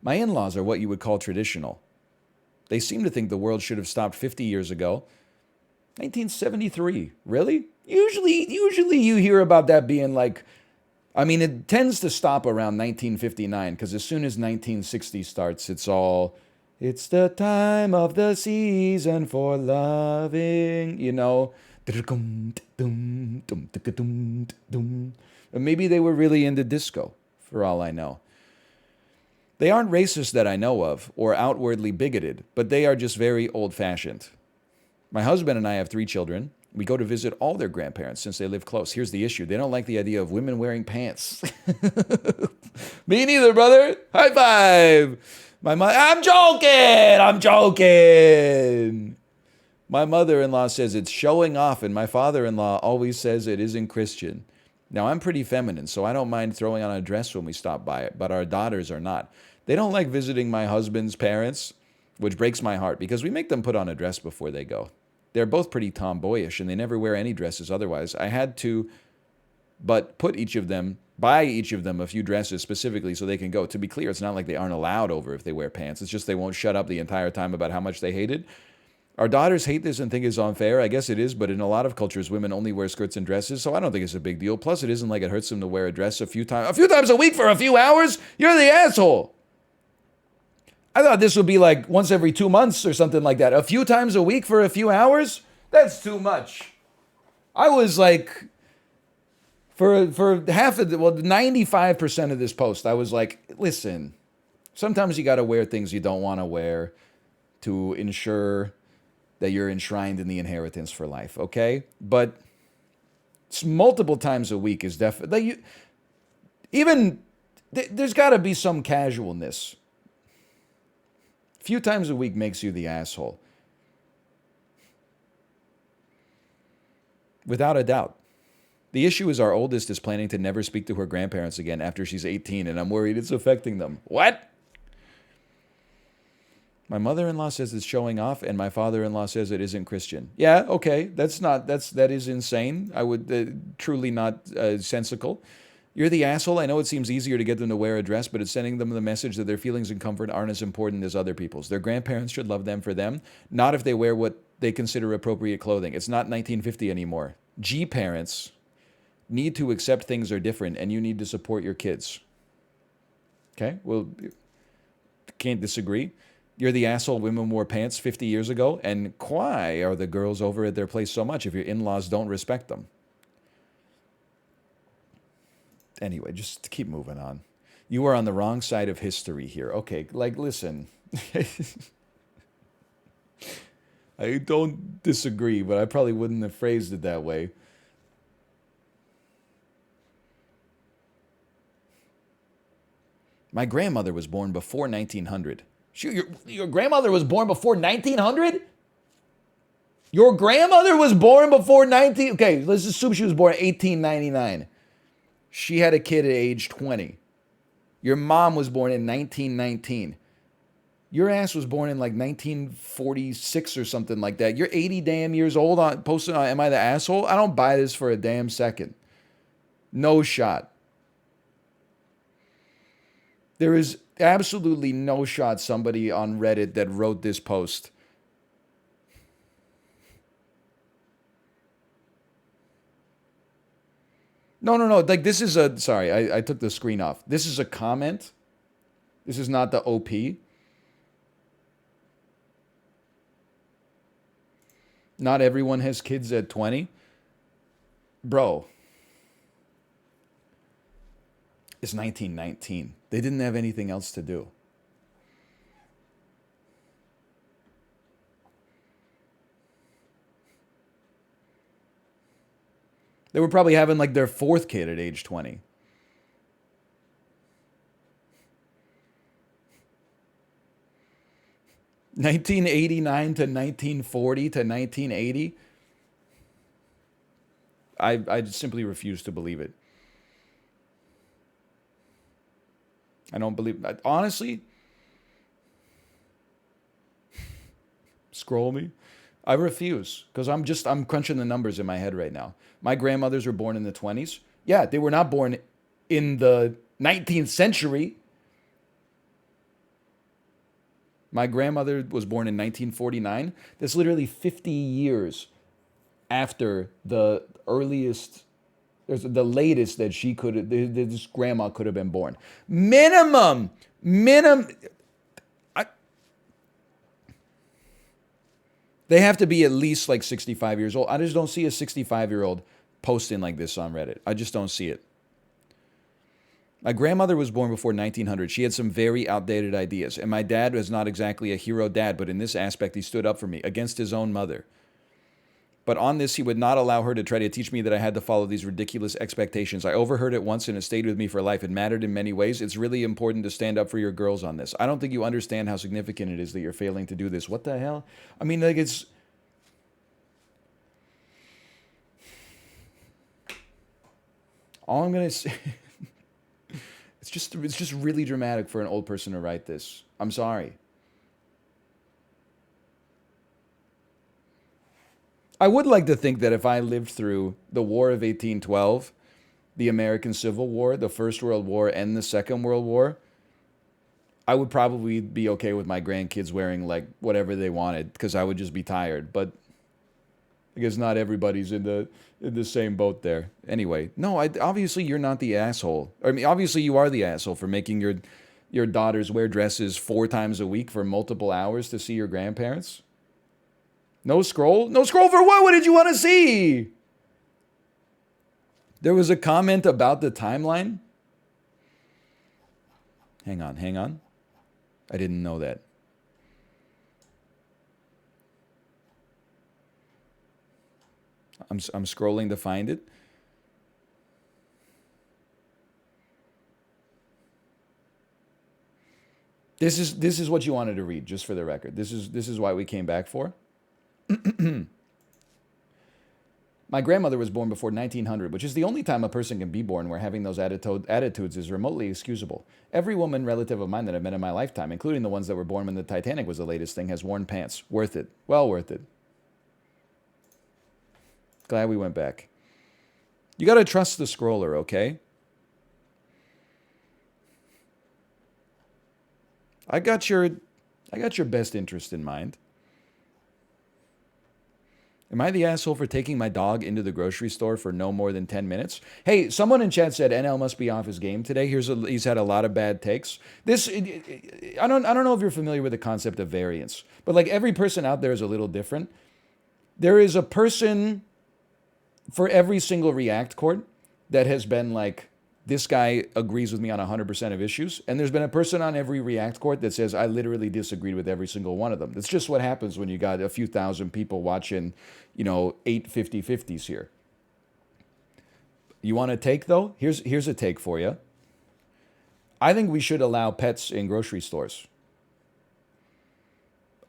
My in-laws are what you would call traditional. They seem to think the world should have stopped 50 years ago. 1973, really? Usually you hear about that being like, I mean, it tends to stop around 1959 because as soon as 1960 starts, it's the time of the season for loving, you know. Or maybe they were really into disco, for all I know. They aren't racist that I know of, or outwardly bigoted, but they are just very old-fashioned. My husband and I have 3 children. We go to visit all their grandparents since they live close. Here's the issue. They don't like the idea of women wearing pants. Me neither, brother. High five. I'm joking. My mother-in-law says it's showing off, and my father-in-law always says it isn't Christian. Now, I'm pretty feminine, so I don't mind throwing on a dress when we stop by it, but our daughters are not. They don't like visiting my husband's parents, which breaks my heart because we make them put on a dress before they go. They're both pretty tomboyish, and they never wear any dresses otherwise. I had to buy each of them a few dresses specifically so they can go. To be clear, it's not like they aren't allowed over if they wear pants. It's just they won't shut up the entire time about how much they hate it. Our daughters hate this and think it's unfair. I guess it is, but in a lot of cultures, women only wear skirts and dresses, so I don't think it's a big deal. Plus, it isn't like it hurts them to wear a dress a few times a week for a few hours. You're the asshole. I thought this would be like once every 2 months or something like that. A few times a week for a few hours? That's too much. I was like, for half of 95% of this post, I was like, listen, sometimes you got to wear things you don't want to wear to ensure that you're enshrined in the inheritance for life, okay? But multiple times a week is definitely, there's got to be some casualness. A few times a week makes you the asshole. Without a doubt. The issue is our oldest is planning to never speak to her grandparents again after she's 18, and I'm worried it's affecting them. What? My mother-in-law says it's showing off, and my father-in-law says it isn't Christian. Yeah, okay, that is insane. I would truly not sensical. You're the asshole. I know it seems easier to get them to wear a dress, but it's sending them the message that their feelings and comfort aren't as important as other people's. Their grandparents should love them for them, not if they wear what they consider appropriate clothing. It's not 1950 anymore. G-parents need to accept things are different, and you need to support your kids. Okay? Well, can't disagree. You're the asshole. Women wore pants 50 years ago, and why are the girls over at their place so much if your in-laws don't respect them? Anyway, just keep moving on. You are on the wrong side of history here. Okay, like, listen. I don't disagree, but I probably wouldn't have phrased it that way. My grandmother was born before 1900. Your grandmother was born before 1900? Your grandmother was born before 19... Okay, let's assume she was born in 1899. She had a kid at age 20. Your mom was born in 1919. Your ass was born in like 1946 or something like that. You're 80 damn years old posted on Am I the Asshole? I don't buy this for a damn second. No shot. There is absolutely no shot somebody on Reddit that wrote this post. No. Like, this is a... Sorry, I took the screen off. This is a comment. This is not the OP. Not everyone has kids at 20. Bro. It's 1919. They didn't have anything else to do. They were probably having like their 4th kid at age 20. (1989 to 1940 to 1980). I simply refuse to believe it. I don't believe... Honestly, scroll me. I refuse, because I'm crunching the numbers in my head right now. My grandmothers were born in the 20s. Yeah, they were not born in the 19th century. My grandmother was born in 1949. That's literally 50 years after the earliest, the latest that she could, this grandma could have been born. Minimum. They have to be at least like 65 years old. I just don't see a 65-year-old posting like this on Reddit. I just don't see it. My grandmother was born before 1900. She had some very outdated ideas. And my dad was not exactly a hero dad, but in this aspect, he stood up for me against his own mother. But on this, he would not allow her to try to teach me that I had to follow these ridiculous expectations. I overheard it once and it stayed with me for life. It mattered in many ways. It's really important to stand up for your girls on this. I don't think you understand how significant it is that you're failing to do this. What the hell? I mean, like, it's... All I'm going to say... It's just really dramatic for an old person to write this. I'm sorry. I would like to think that if I lived through the War of 1812, the American Civil War, the First World War, and the Second World War, I would probably be okay with my grandkids wearing like whatever they wanted because I would just be tired. But I guess not everybody's in the same boat there. Anyway, no, obviously you're not the asshole. I mean, obviously you are the asshole for making your daughters wear dresses 4 times a week for multiple hours to see your grandparents. No scroll? No scroll for what? What did you want to see? There was a comment about the timeline. Hang on. I didn't know that. I'm scrolling to find it. This is what you wanted to read, just for the record. This is why we came back for. My grandmother was born before 1900, which is the only time a person can be born where having those attitudes is remotely excusable. Every woman relative of mine that I've met in my lifetime, including the ones that were born when the Titanic was the latest thing, has worn pants. Worth it. Well worth it. Glad we went back. You got to trust the scroller, okay? I got your best interest in mind. Am I the asshole for taking my dog into the grocery store for no more than 10 minutes? Hey, someone in chat said NL must be off his game today. He's had a lot of bad takes. I don't know if you're familiar with the concept of variance, but like every person out there is a little different. There is a person for every single React court that has been like, this guy agrees with me on 100% of issues. And there's been a person on every React court that says, I literally disagreed with every single one of them. That's just what happens when you got a few thousand people watching, 8 50-50s here. You want a take, though? Here's a take for you. I think we should allow pets in grocery stores.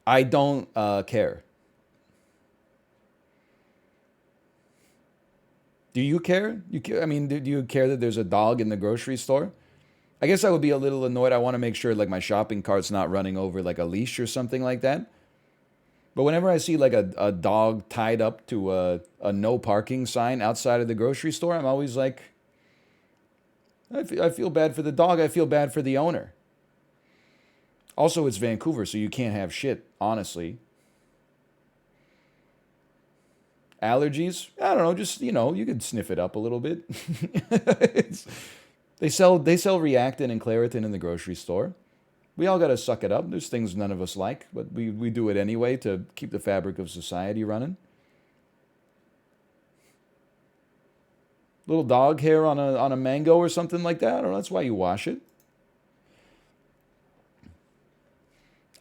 I don't care. Do you care? I mean, do you care that there's a dog in the grocery store? I guess I would be a little annoyed. I want to make sure like my shopping cart's not running over like a leash or something like that. But whenever I see like a dog tied up to a no parking sign outside of the grocery store, I'm always like, I feel bad for the dog. I feel bad for the owner. Also, it's Vancouver, so you can't have shit, honestly. Allergies? I don't know, just, you could sniff it up a little bit. They sell Reactin and Claritin in the grocery store. We all got to suck it up. There's things none of us like, but we do it anyway to keep the fabric of society running. Little dog hair on a mango or something like that. I don't know, that's why you wash it.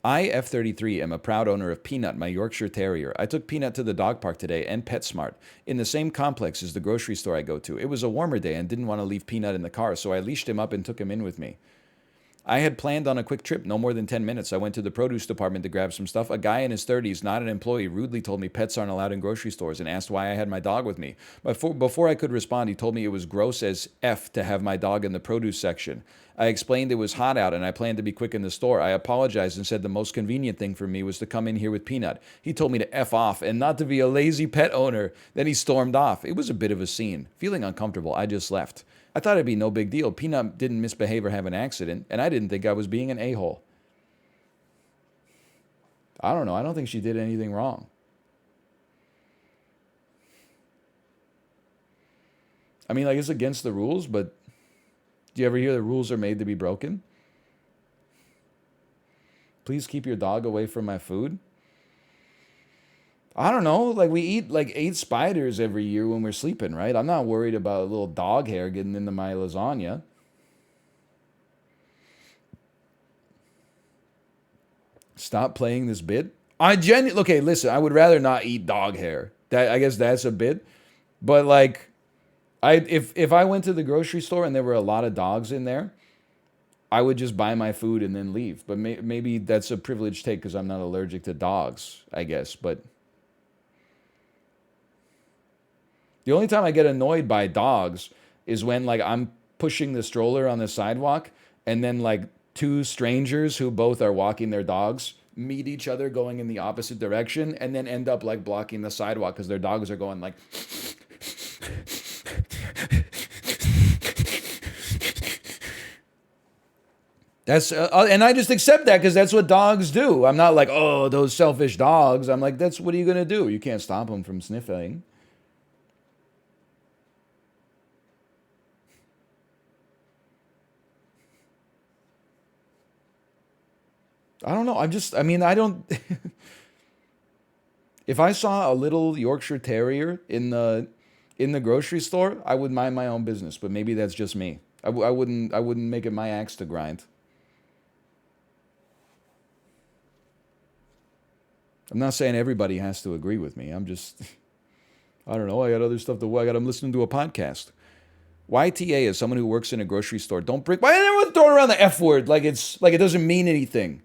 I, F33, am a proud owner of Peanut, my Yorkshire Terrier. I took Peanut to the dog park today and PetSmart, in the same complex as the grocery store I go to. It was a warmer day and didn't want to leave Peanut in the car, so I leashed him up and took him in with me. I had planned on a quick trip, no more than 10 minutes. I went to the produce department to grab some stuff. A guy in his 30s, not an employee, rudely told me pets aren't allowed in grocery stores and asked why I had my dog with me. Before I could respond, he told me it was gross as F to have my dog in the produce section. I explained it was hot out and I planned to be quick in the store. I apologized and said the most convenient thing for me was to come in here with Peanut. He told me to F off and not to be a lazy pet owner. Then he stormed off. It was a bit of a scene. Feeling uncomfortable, I just left. I thought it'd be no big deal. Peanut didn't misbehave or have an accident, and I didn't think I was being an a-hole. I don't know. I don't think she did anything wrong. I mean, like, it's against the rules, but do you ever hear the rules are made to be broken? Please keep your dog away from my food. I don't know. Like, we eat like 8 spiders every year when we're sleeping, right? I'm not worried about a little dog hair getting into my lasagna. Stop playing this bit. Okay, listen, I would rather not eat dog hair. I guess that's a bit. But like, if I went to the grocery store and there were a lot of dogs in there, I would just buy my food and then leave. But maybe that's a privileged take because I'm not allergic to dogs, I guess. But the only time I get annoyed by dogs is when like I'm pushing the stroller on the sidewalk and then like 2 strangers who both are walking their dogs meet each other going in the opposite direction and then end up like blocking the sidewalk because their dogs are going like that's and I just accept that because that's what dogs do. I'm not like, oh, those selfish dogs. I'm like, that's what are you gonna do? You can't stop them from sniffing. I don't know. I don't. If I saw a little Yorkshire Terrier in the grocery store, I would mind my own business. But maybe that's just me. I wouldn't make it my axe to grind. I'm not saying everybody has to agree with me. I'm just, I don't know. I got other stuff to. I'm listening to a podcast. YTA is someone who works in a grocery store. Don't bring. Why is everyone throwing around the F word like it's like it doesn't mean anything?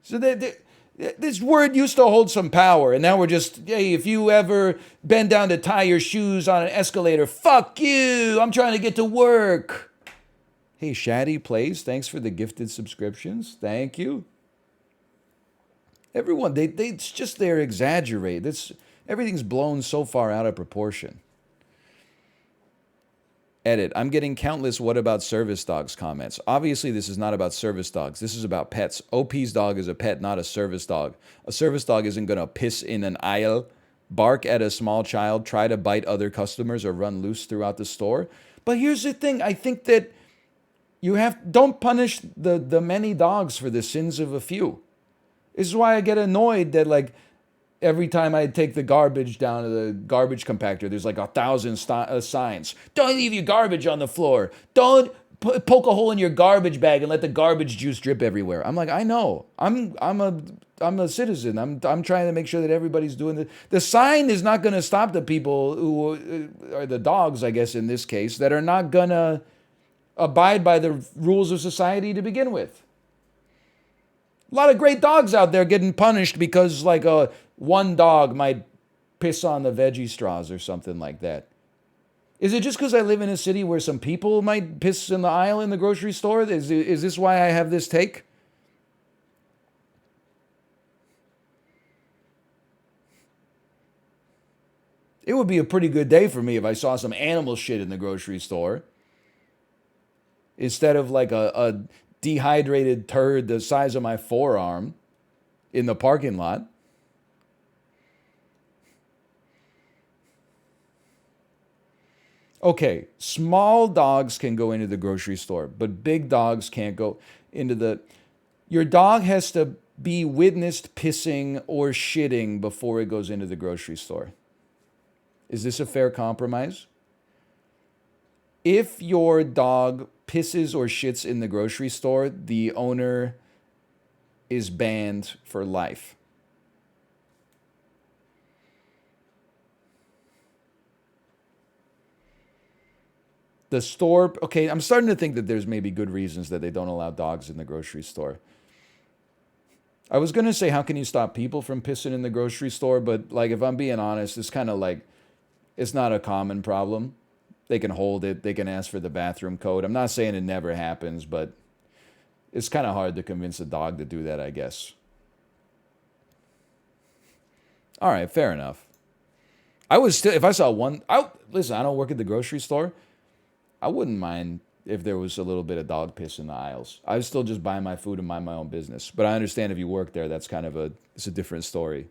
So this word used to hold some power, and now we're just, hey, if you ever bend down to tie your shoes on an escalator, fuck you, I'm trying to get to work. Hey, Shaddy Plays, thanks for the gifted subscriptions. Thank you. Everyone, it's just they're exaggerated. Everything's blown so far out of proportion. Edit. I'm getting countless what about service dogs comments. Obviously, this is not about service dogs. This is about pets. OP's dog is a pet, not a service dog. A service dog isn't going to piss in an aisle, bark at a small child, try to bite other customers, or run loose throughout the store. But here's the thing. I think that don't punish the many dogs for the sins of a few. This is why I get annoyed that like every time I take the garbage down to the garbage compactor, there's like 1,000 signs. Don't leave your garbage on the floor. Don't poke a hole in your garbage bag and let the garbage juice drip everywhere. I'm like, I know. I'm a citizen. I'm trying to make sure that everybody's doing it. The sign is not going to stop the people who are the dogs, I guess in this case, that are not going to abide by the rules of society to begin with. A lot of great dogs out there getting punished because like one dog might piss on the veggie straws or something like that. Is it just because I live in a city where some people might piss in the aisle in the grocery store? Is this why I have this take? It would be a pretty good day for me if I saw some animal shit in the grocery store. Instead of like a dehydrated turd the size of my forearm in the parking lot. Okay, small dogs can go into the grocery store, but big dogs can't go into the... Your dog has to be witnessed pissing or shitting before it goes into the grocery store. Is this a fair compromise? If your dog pisses or shits in the grocery store, the owner is banned for life. The store, okay, I'm starting to think that there's maybe good reasons that they don't allow dogs in the grocery store. I was going to say, how can you stop people from pissing in the grocery store? But like, if I'm being honest, it's kind of like, it's not a common problem. They can hold it. They can ask for the bathroom code. I'm not saying it never happens, but it's kind of hard to convince a dog to do that, I guess. All right, fair enough. I would still, if I saw one, listen, I don't work at the grocery store. I wouldn't mind if there was a little bit of dog piss in the aisles. I would still just buy my food and mind my own business. But I understand if you work there, that's kind of it's a different story.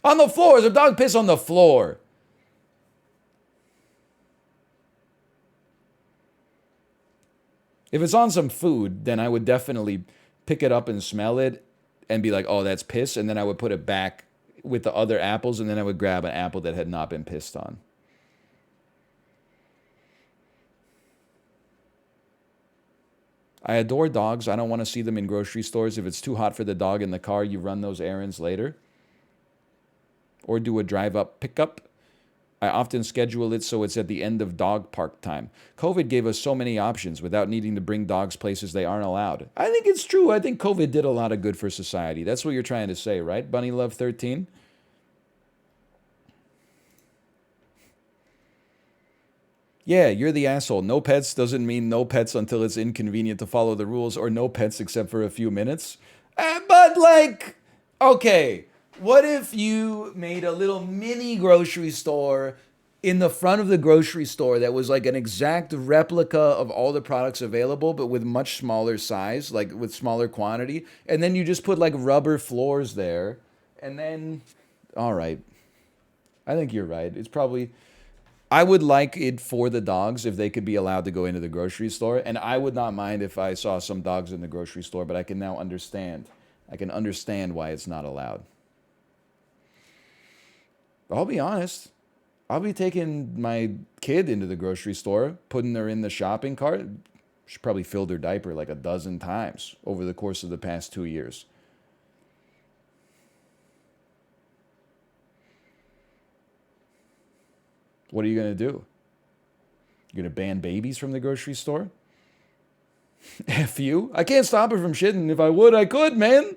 On the floor, there's a dog piss on the floor. If it's on some food, then I would definitely pick it up and smell it and be like, oh, that's piss. And then I would put it back with the other apples, and then I would grab an apple that had not been pissed on. I adore dogs. I don't want to see them in grocery stores. If it's too hot for the dog in the car, you run those errands later. Or do a drive-up pickup. I often schedule it so it's at the end of dog park time. COVID gave us so many options without needing to bring dogs places they aren't allowed. I think it's true. I think COVID did a lot of good for society. That's what you're trying to say, right, Bunny Love 13? Yeah, you're the asshole. No pets doesn't mean no pets until it's inconvenient to follow the rules, or no pets except for a few minutes. But like, okay, what if you made a little mini grocery store in the front of the grocery store that was like an exact replica of all the products available, but with much smaller size, like with smaller quantity, and then you just put like rubber floors there, and then, all right, I think you're right. It's probably, I would like it for the dogs if they could be allowed to go into the grocery store, and I would not mind if I saw some dogs in the grocery store, but I can now understand. I can understand why it's not allowed. I'll be honest. I'll be taking my kid into the grocery store, putting her in the shopping cart. She probably filled her diaper like a dozen times over the course of the past 2 years. What are you going to do? You're going to ban babies from the grocery store? F you. I can't stop her from shitting. If I would, I could, man.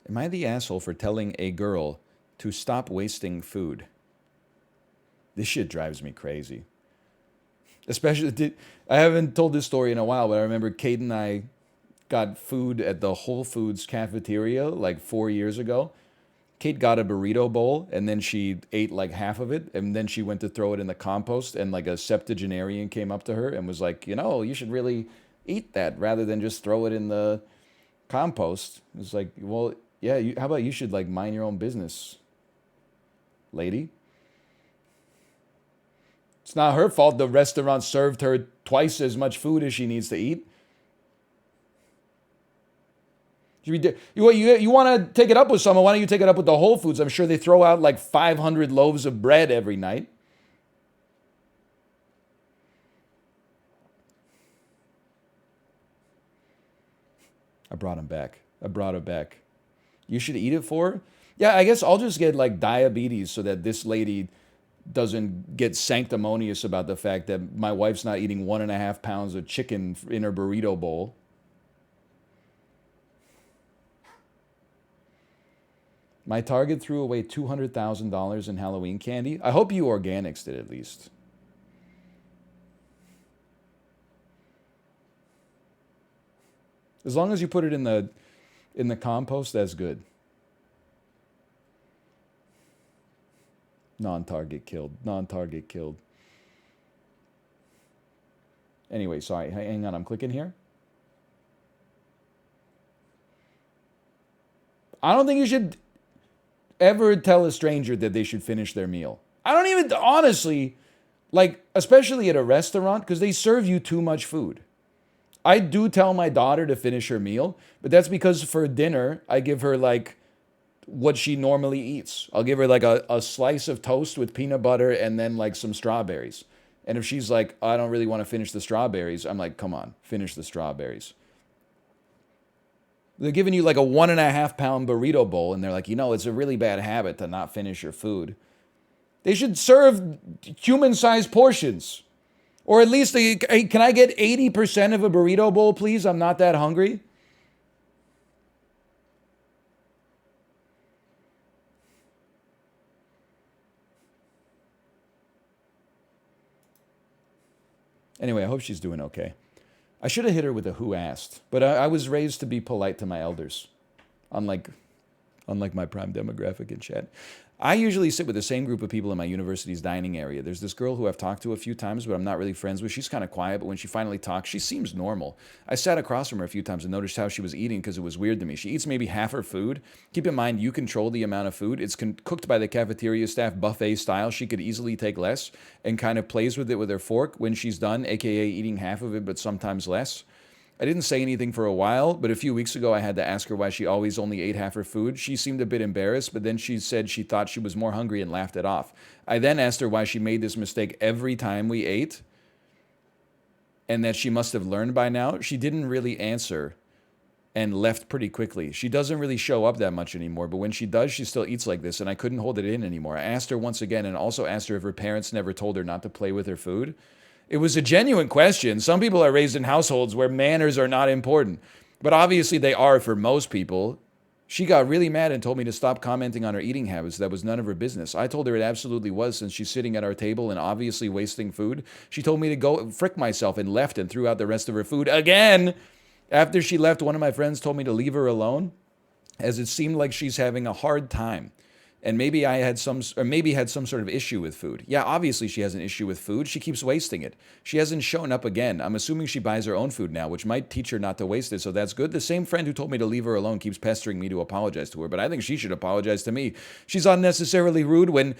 Am I the asshole for telling a girl to stop wasting food? This shit drives me crazy. Especially, I haven't told this story in a while, but I remember Kate and I got food at the Whole Foods cafeteria like 4 years ago. Kate got a burrito bowl, and then she ate like half of it, and then she went to throw it in the compost, and like a septuagenarian came up to her and was like, you know, you should really eat that rather than just throw it in the compost. It's like, well, yeah, how about you should like mind your own business, lady? It's not her fault the restaurant served her twice as much food as she needs to eat. You want to take it up with someone, why don't you take it up with the Whole Foods? I'm sure they throw out like 500 loaves of bread every night. I brought him back. I brought it back. You should eat it for her? Yeah, I guess I'll just get like diabetes so that this lady doesn't get sanctimonious about the fact that my wife's not eating 1.5 pounds of chicken in her burrito bowl. My Target threw away $200,000 in Halloween candy. I hope you organics did at least. As long as you put it in the compost, that's good. Non-target killed. Non-target killed. Anyway, sorry. Hang on. I'm clicking here. I don't think you should ever tell a stranger that they should finish their meal. I don't even, honestly, like, especially at a restaurant, because they serve you too much food. I do tell my daughter to finish her meal, but that's because for dinner, I give her like what she normally eats. I'll give her like a slice of toast with peanut butter and then like some strawberries. And if she's like, I don't really want to finish the strawberries, I'm like, come on, finish the strawberries. They're giving you like a 1.5 pound burrito bowl, and they're like, you know, it's a really bad habit to not finish your food. They should serve human-sized portions. Or at least, hey, can I get 80% of a burrito bowl, please? I'm not that hungry. Anyway, I hope she's doing okay. I should have hit her with a who asked, but I was raised to be polite to my elders, unlike my prime demographic in chat. I usually sit with the same group of people in my university's dining area. There's this girl who I've talked to a few times, but I'm not really friends with. She's kind of quiet, but when she finally talks, she seems normal. I sat across from her a few times and noticed how she was eating because it was weird to me. She eats maybe half her food. Keep in mind, you control the amount of food. It's cooked by the cafeteria staff buffet style. She could easily take less and kind of plays with it with her fork when she's done, aka eating half of it, but sometimes less. I didn't say anything for a while, but a few weeks ago I had to ask her why she always only ate half her food. She seemed a bit embarrassed, but then she said she thought she was more hungry and laughed it off. I then asked her why she made this mistake every time we ate and that she must have learned by now. She didn't really answer and left pretty quickly. She doesn't really show up that much anymore, but when she does, she still eats like this, and I couldn't hold it in anymore. I asked her once again and also asked her if her parents never told her not to play with her food. It was a genuine question. Some people are raised in households where manners are not important, but obviously they are for most people. She got really mad and told me to stop commenting on her eating habits. That was none of her business. I told her it absolutely was, since she's sitting at our table and obviously wasting food. She told me to go frick myself and left and threw out the rest of her food again. After she left, one of my friends told me to leave her alone, as it seemed like she's having a hard time. And maybe had some sort of issue with food. Yeah, obviously she has an issue with food. She keeps wasting it. She hasn't shown up again. I'm assuming she buys her own food now, which might teach her not to waste it, so that's good. The same friend who told me to leave her alone keeps pestering me to apologize to her, but I think she should apologize to me. She's unnecessarily rude when...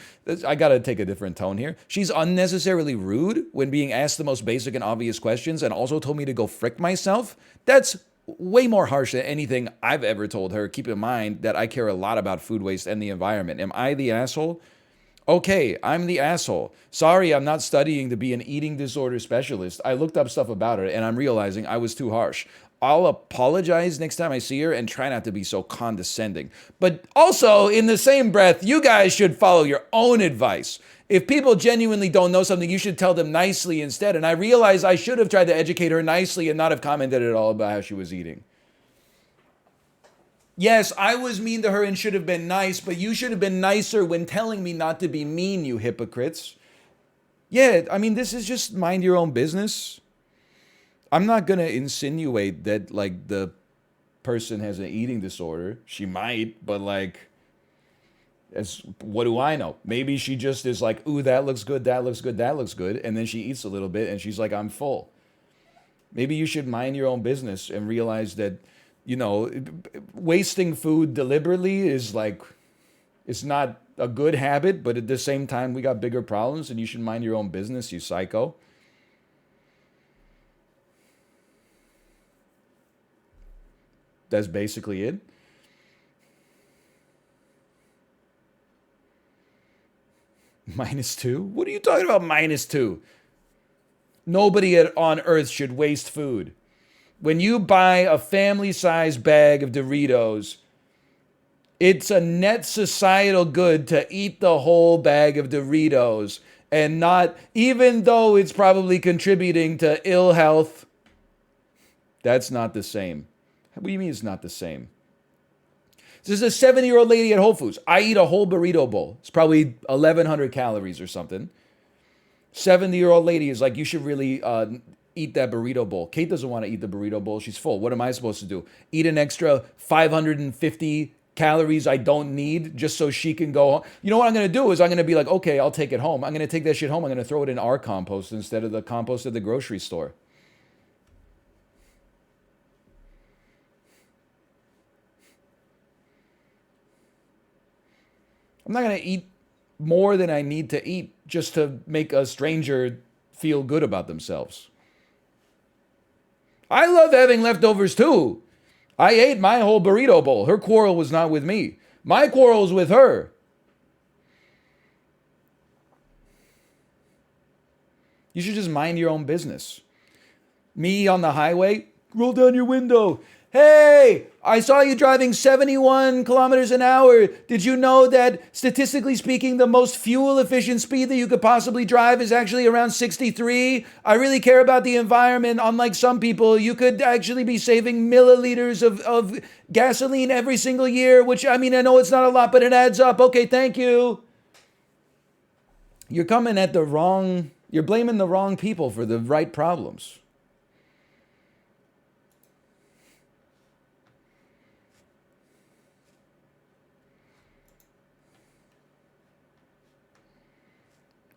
I gotta take a different tone here. She's unnecessarily rude when being asked the most basic and obvious questions, and also told me to go frick myself. That's way more harsh than anything I've ever told her. Keep in mind that I care a lot about food waste and the environment. Am I the asshole? Okay, I'm the asshole. Sorry, I'm not studying to be an eating disorder specialist. I looked up stuff about her and I'm realizing I was too harsh. I'll apologize next time I see her and try not to be so condescending. But also, in the same breath, you guys should follow your own advice. If people genuinely don't know something, you should tell them nicely instead. And I realized I should have tried to educate her nicely and not have commented at all about how she was eating. Yes, I was mean to her and should have been nice, but you should have been nicer when telling me not to be mean, you hypocrites. Yeah, I mean, this is just mind your own business. I'm not going to insinuate that, like, the person has an eating disorder. She might, but, like... what do I know? Maybe she just is like, ooh, that looks good, that looks good, that looks good. And then she eats a little bit and she's like, I'm full. Maybe you should mind your own business and realize that, you know, wasting food deliberately is like, it's not a good habit, but at the same time, we got bigger problems and you should mind your own business, you psycho. That's basically it. -2? What are you talking about, -2? Nobody on earth should waste food. When you buy a family-sized bag of Doritos, it's a net societal good to eat the whole bag of Doritos and not, even though it's probably contributing to ill health. That's not the same. What do you mean it's not the same? This is a 70-year-old lady at Whole Foods. I eat a whole burrito bowl. It's probably 1,100 calories or something. 70-year-old lady is like, you should really eat that burrito bowl. Kate doesn't want to eat the burrito bowl. She's full. What am I supposed to do? Eat an extra 550 calories I don't need just so she can go home? You know what I'm going to do is I'm going to be like, okay, I'll take it home. I'm going to take that shit home. I'm going to throw it in our compost instead of the compost at the grocery store. I'm not going to eat more than I need to eat just to make a stranger feel good about themselves. I love having leftovers too. I ate my whole burrito bowl. Her quarrel was not with me. My quarrel was with her. You should just mind your own business. Me on the highway, roll down your window. Hey, I saw you driving 71 kilometers an hour. Did you know that, statistically speaking, the most fuel-efficient speed that you could possibly drive is actually around 63? I really care about the environment. Unlike some people, you could actually be saving milliliters of gasoline every single year, which, I mean, I know it's not a lot, but it adds up. Okay, thank you. You're coming at you're blaming the wrong people for the right problems.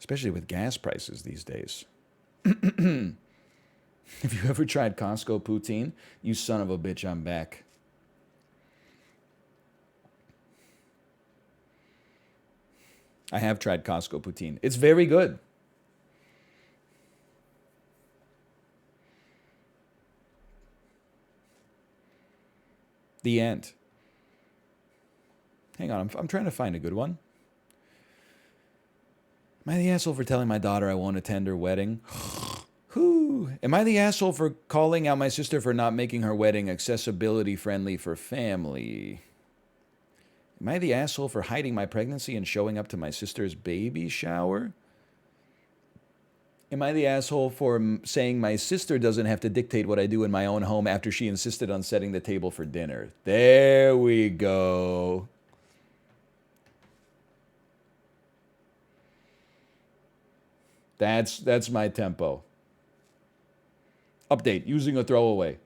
especially with gas prices these days. Have you ever tried Costco poutine? You son of a bitch, I'm back. I have tried Costco poutine. It's very good. The end. Hang on, I'm trying to find a good one. Am I the asshole for telling my daughter I won't attend her wedding? Whew. Am I the asshole for calling out my sister for not making her wedding accessibility friendly for family? Am I the asshole for hiding my pregnancy and showing up to my sister's baby shower? Am I the asshole for saying my sister doesn't have to dictate what I do in my own home after she insisted on setting the table for dinner? There we go. That's my tempo. Update, using a throwaway.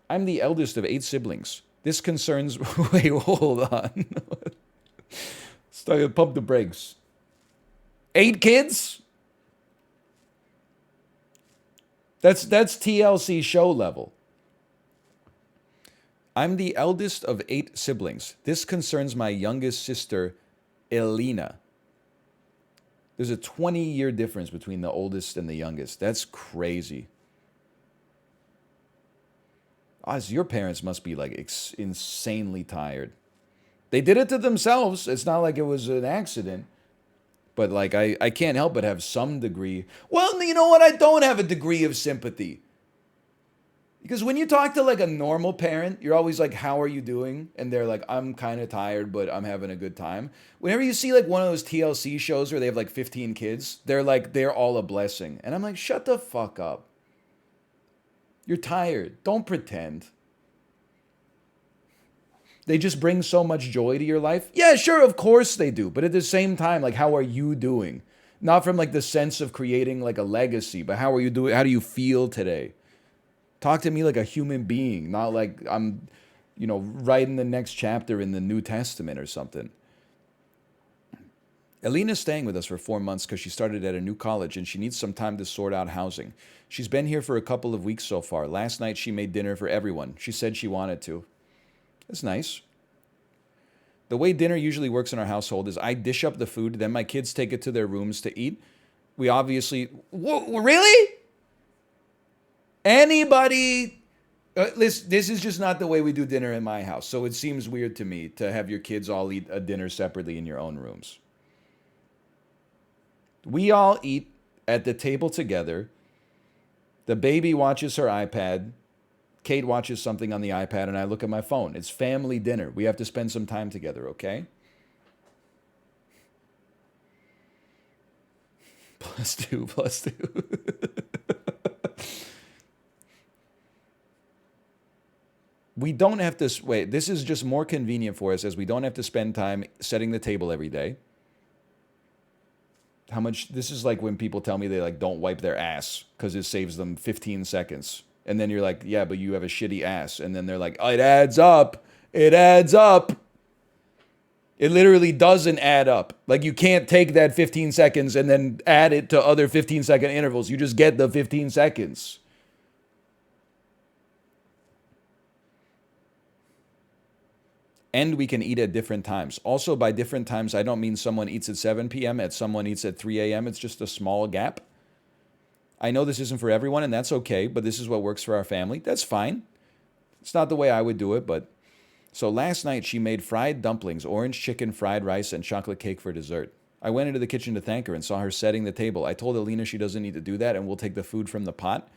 I'm the eldest of 8 siblings. This concerns... Wait, hold on. Start, pump the brakes. 8 kids? That's TLC show level. I'm the eldest of 8 siblings. This concerns my youngest sister, Elena. There's a 20-year difference between the oldest and the youngest. That's crazy. Oz, your parents must be like insanely tired. They did it to themselves. It's not like it was an accident. But like I can't help but have some degree. Well, you know what? I don't have a degree of sympathy. Because when you talk to like a normal parent, you're always like, how are you doing? And they're like, I'm kind of tired, but I'm having a good time. Whenever you see like one of those TLC shows where they have like 15 kids, they're like, they're all a blessing. And I'm like, shut the fuck up. You're tired. Don't pretend. They just bring so much joy to your life. Yeah, sure, of course they do. But at the same time, like, how are you doing? Not from like the sense of creating like a legacy, but how are you doing? How do you feel today? Talk to me like a human being, not like I'm, writing the next chapter in the New Testament or something. Alina's staying with us for 4 months because she started at a new college and she needs some time to sort out housing. She's been here for a couple of weeks so far. Last night she made dinner for everyone. She said she wanted to. That's nice. The way dinner usually works in our household is I dish up the food, then my kids take it to their rooms to eat. We obviously... Whoa, really? Anybody... This is just not the way we do dinner in my house, so it seems weird to me to have your kids all eat a dinner separately in your own rooms. We all eat at the table together. The baby watches her iPad. Kate watches something on the iPad, and I look at my phone. It's family dinner. We have to spend some time together, okay? +2. We don't have to... Wait, this is just more convenient for us as we don't have to spend time setting the table every day. How much... This is like when people tell me they like don't wipe their ass because it saves them 15 seconds. And then you're like, yeah, but you have a shitty ass. And then they're like, oh, it adds up. It adds up. It literally doesn't add up. Like you can't take that 15 seconds and then add it to other 15-second intervals. You just get the 15 seconds. And we can eat at different times. Also, by different times, I don't mean someone eats at 7 p.m. and someone eats at 3 a.m. It's just a small gap. I know this isn't for everyone, and that's okay, but this is what works for our family. That's fine. It's not the way I would do it, but... So last night, she made fried dumplings, orange chicken, fried rice, and chocolate cake for dessert. I went into the kitchen to thank her and saw her setting the table. I told Alina she doesn't need to do that, and we'll take the food from the pot.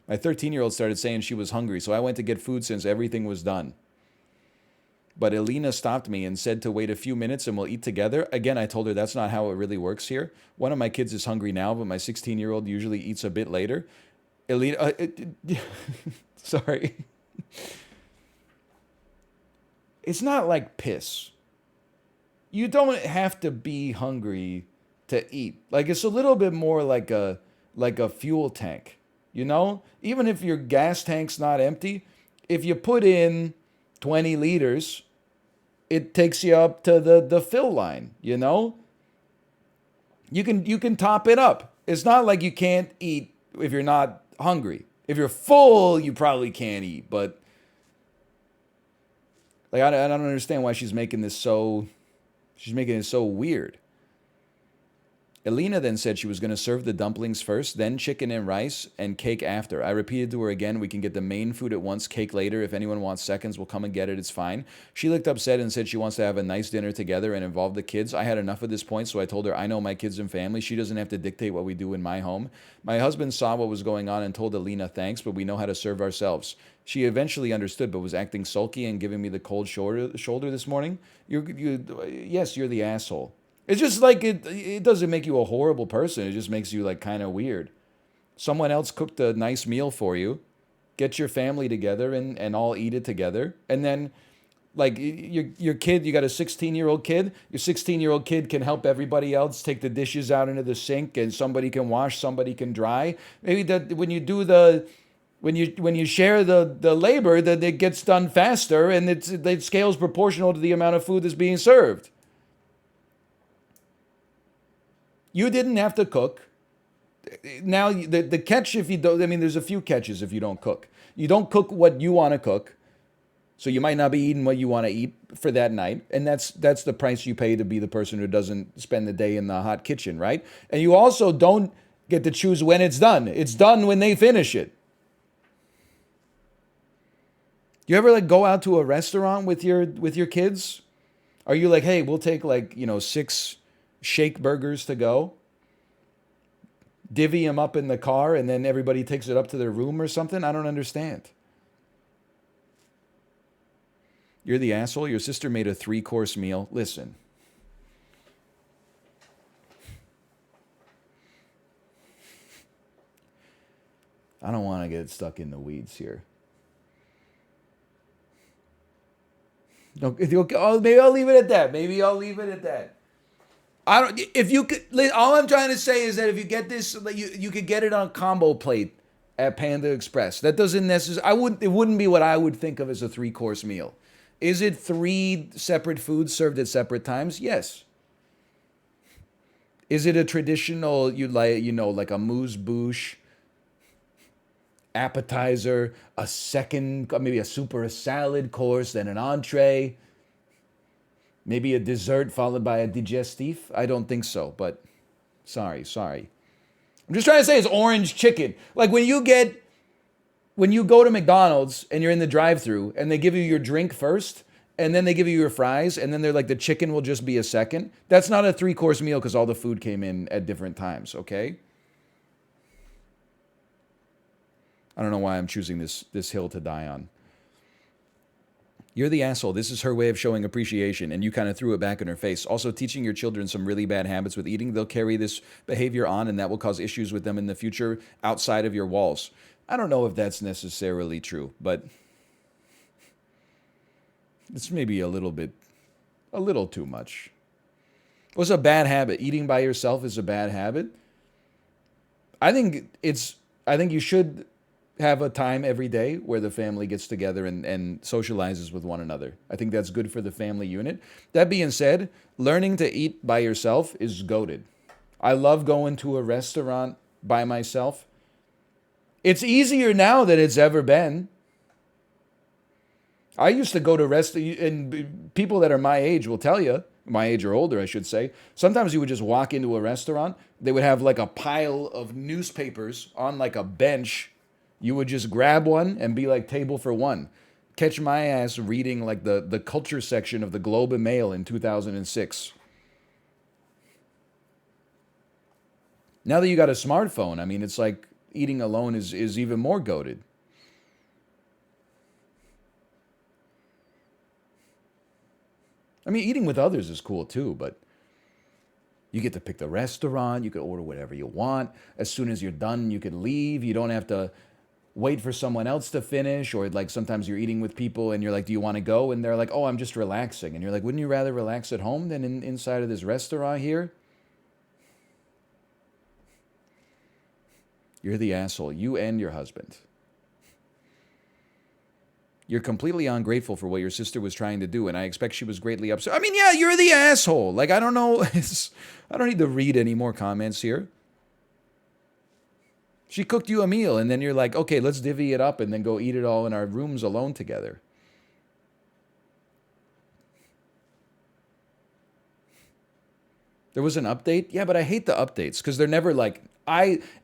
My 13-year-old started saying she was hungry, so I went to get food since everything was done. But Alina stopped me and said to wait a few minutes and we'll eat together. Again, I told her that's not how it really works here. One of my kids is hungry now, but my 16-year-old usually eats a bit later. Alina, sorry. It's not like piss. You don't have to be hungry to eat. Like it's a little bit more like a fuel tank, you know? Even if your gas tank's not empty, if you put in 20 liters, it takes you up to the fill line, you know? You can top it up. It's not like you can't eat if you're not hungry. If you're full, you probably can't eat. But like I don't understand why she's making this so. She's making it so weird. Elena then said she was going to serve the dumplings first, then chicken and rice, and cake after. I repeated to her again, we can get the main food at once, cake later. If anyone wants seconds, we'll come and get it. It's fine. She looked upset and said she wants to have a nice dinner together and involve the kids. I had enough at this point, so I told her I know my kids and family. She doesn't have to dictate what we do in my home. My husband saw what was going on and told Elena thanks, but we know how to serve ourselves. She eventually understood, but was acting sulky and giving me the cold shoulder this morning. Yes, you're the asshole. It's just like it doesn't make you a horrible person. It just makes you like kind of weird. Someone else cooked a nice meal for you. Get your family together and all eat it together. And then like your kid, you got a 16-year-old kid. Your 16-year-old kid can help everybody else take the dishes out into the sink, and somebody can wash, somebody can dry. Maybe that when you do when you share the labor, that it gets done faster and it scales proportional to the amount of food that's being served. You didn't have to cook. Now, the catch if you don't, I mean, there's a few catches if you don't cook. You don't cook what you want to cook, so you might not be eating what you want to eat for that night, and that's the price you pay to be the person who doesn't spend the day in the hot kitchen, right? And you also don't get to choose when it's done. It's done when they finish it. You ever like go out to a restaurant with your kids? Are you like, hey, we'll take like 6 shake burgers to go, divvy them up in the car, and then everybody takes it up to their room or something? I don't understand. You're the asshole. Your sister made a 3-course meal. Listen. I don't want to get stuck in the weeds here. Maybe I'll leave it at that. I don't. If you could, all I'm trying to say is that if you get this, you could get it on a combo plate at Panda Express. That doesn't necessarily. It wouldn't be what I would think of as a 3-course meal. Is it 3 separate foods served at separate times? Yes. Is it a traditional, like a amuse-bouche appetizer, a second, maybe a soup or a salad course, then an entree? Maybe a dessert followed by a digestif? I don't think so, but sorry. I'm just trying to say it's orange chicken. Like when you go to McDonald's and you're in the drive-thru and they give you your drink first and then they give you your fries and then they're like the chicken will just be a second. That's not a 3-course meal because all the food came in at different times, okay? I don't know why I'm choosing this hill to die on. You're the asshole. This is her way of showing appreciation, and you kind of threw it back in her face. Also, teaching your children some really bad habits with eating, they'll carry this behavior on, and that will cause issues with them in the future outside of your walls. I don't know if that's necessarily true, but it's maybe a little too much. What's a bad habit? Eating by yourself is a bad habit? I think you should have a time every day where the family gets together and socializes with one another. I think that's good for the family unit. That being said, learning to eat by yourself is goated. I love going to a restaurant by myself. It's easier now than it's ever been. I used to go to and people that are my age will tell you, my age or older, I should say, sometimes you would just walk into a restaurant, they would have like a pile of newspapers on like a bench. You would just grab one and be like table for one. Catch my ass reading like the culture section of the Globe and Mail in 2006. Now that you got a smartphone, I mean, it's like eating alone is even more goated. I mean, eating with others is cool too, but you get to pick the restaurant, you can order whatever you want. As soon as you're done, you can leave. You don't have to wait for someone else to finish, or like sometimes you're eating with people and you're like, do you want to go? And they're like, oh, I'm just relaxing. And you're like, wouldn't you rather relax at home than inside of this restaurant here? You're the asshole, you and your husband. You're completely ungrateful for what your sister was trying to do, and I expect she was greatly upset. I mean, yeah, you're the asshole. Like, I don't know. I don't need to read any more comments here. She cooked you a meal, and then you're like, okay, let's divvy it up and then go eat it all in our rooms alone together. There was an update? Yeah, but I hate the updates because they're never like,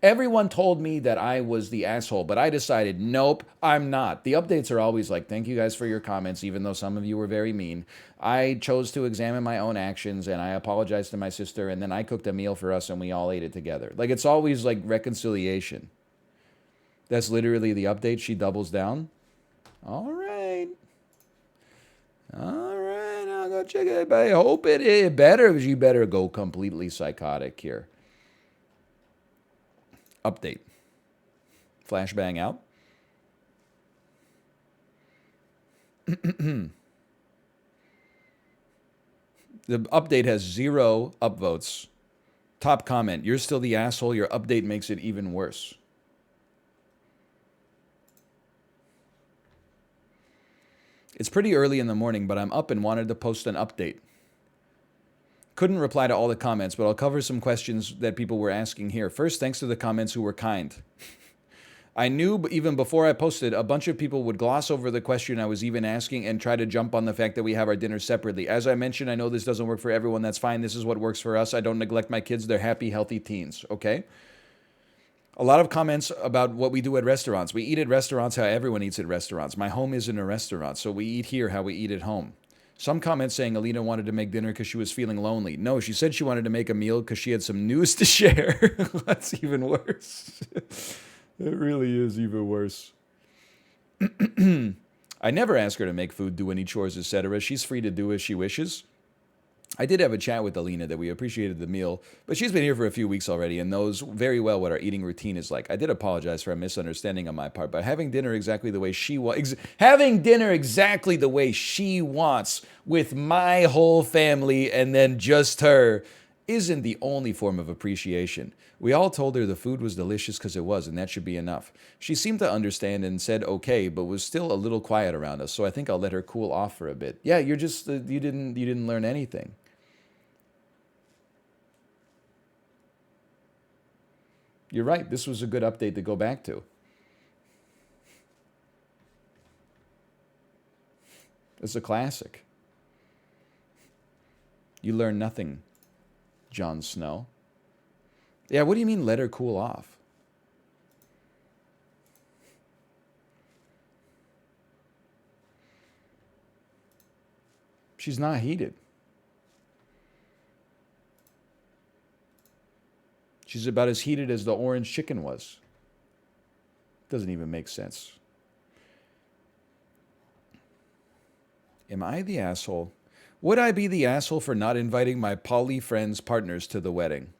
everyone told me that I was the asshole, but I decided, nope, I'm not. The updates are always like, thank you guys for your comments, even though some of you were very mean. I chose to examine my own actions, and I apologized to my sister, and then I cooked a meal for us, and we all ate it together. Like, it's always like reconciliation. That's literally the update. She doubles down. All right. All right, I'll go check it. But I hope it better. You better go completely psychotic here. Update. Flashbang out. The update has 0 upvotes. Top comment. You're still the asshole. Your update makes it even worse. It's pretty early in the morning, but I'm up and wanted to post an update. Couldn't reply to all the comments, but I'll cover some questions that people were asking here. First, thanks to the comments who were kind. I knew even before I posted, a bunch of people would gloss over the question I was even asking and try to jump on the fact that we have our dinner separately. As I mentioned, I know this doesn't work for everyone. That's fine. This is what works for us. I don't neglect my kids. They're happy, healthy teens. Okay? A lot of comments about what we do at restaurants. We eat at restaurants how everyone eats at restaurants. My home isn't a restaurant, so we eat here how we eat at home. Some comments saying Alina wanted to make dinner because she was feeling lonely. No, she said she wanted to make a meal because she had some news to share. That's even worse. It really is even worse. I never ask her to make food, do any chores, etc. She's free to do as she wishes. I did have a chat with Alina that we appreciated the meal, but she's been here for a few weeks already and knows very well what our eating routine is like. I did apologize for a misunderstanding on my part, but having dinner exactly the way she wants, with my whole family and then just her, isn't the only form of appreciation. We all told her the food was delicious because it was, and that should be enough. She seemed to understand and said okay, but was still a little quiet around us, so I think I'll let her cool off for a bit. Yeah, you're just you didn't learn anything. You're right. This was a good update to go back to. It's a classic. You learn nothing, Jon Snow. Yeah, what do you mean let her cool off? She's not heated. She's about as heated as the orange chicken was. Doesn't even make sense. Am I the asshole? Would I be the asshole for not inviting my poly friends' partners to the wedding?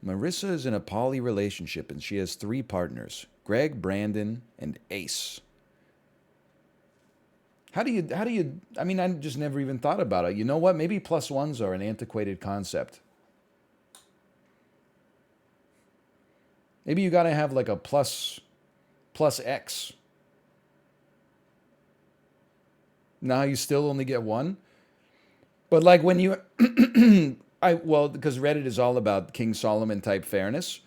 Marissa is in a poly relationship and she has 3 partners, Greg, Brandon, and Ace. How do you, I mean, I just never even thought about it. You know what? Maybe +1s are an antiquated concept. Maybe you got to have like a plus X. Now you still only get 1. But like when you, well, because Reddit is all about King Solomon type fairness.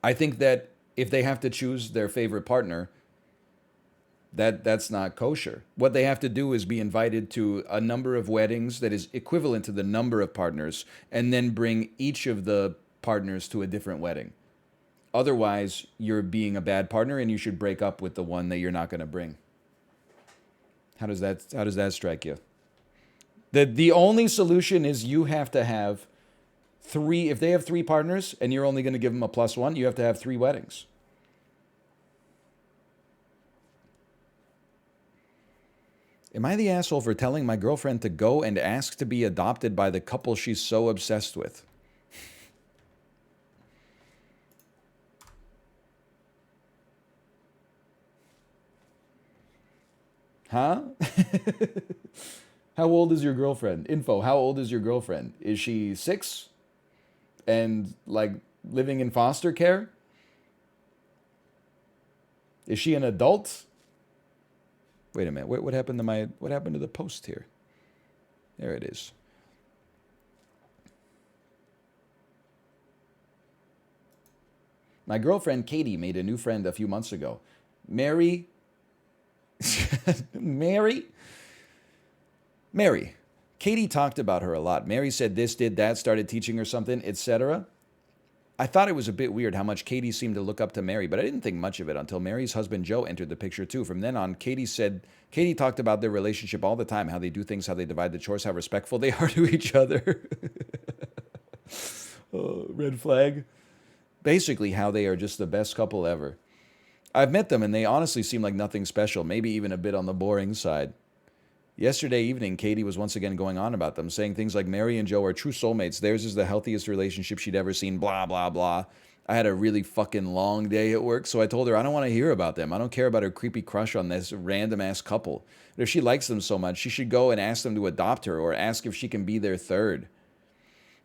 I think that if they have to choose their favorite partner, that's not kosher. What they have to do is be invited to a number of weddings that is equivalent to the number of partners, and then bring each of the partners to a different wedding. Otherwise, you're being a bad partner and you should break up with the one that you're not going to bring. How does that strike you? The only solution is you have to have 3, if they have 3 partners and you're only going to give them a +1, you have to have 3 weddings. Am I the asshole for telling my girlfriend to go and ask to be adopted by the couple she's so obsessed with? Huh? How old is your girlfriend? Info, how old is your girlfriend? Is she 6? And like living in foster care? Is she an adult? Wait a minute. What happened to what happened to the post here? There it is. My girlfriend Katie made a new friend a few months ago. Mary. Mary. Katie talked about her a lot. Mary said this, did that, started teaching her something, etc. I thought it was a bit weird how much Katie seemed to look up to Mary, but I didn't think much of it until Mary's husband Joe entered the picture too. From then on, Katie talked about their relationship all the time, how they do things, how they divide the chores, how respectful they are to each other. Oh, red flag. Basically, how they are just the best couple ever. I've met them and they honestly seem like nothing special, maybe even a bit on the boring side. Yesterday evening, Katie was once again going on about them, saying things like Mary and Joe are true soulmates. Theirs is the healthiest relationship she'd ever seen, blah, blah, blah. I had a really fucking long day at work, so I told her I don't want to hear about them. I don't care about her creepy crush on this random-ass couple. But if she likes them so much, she should go and ask them to adopt her or ask if she can be their third.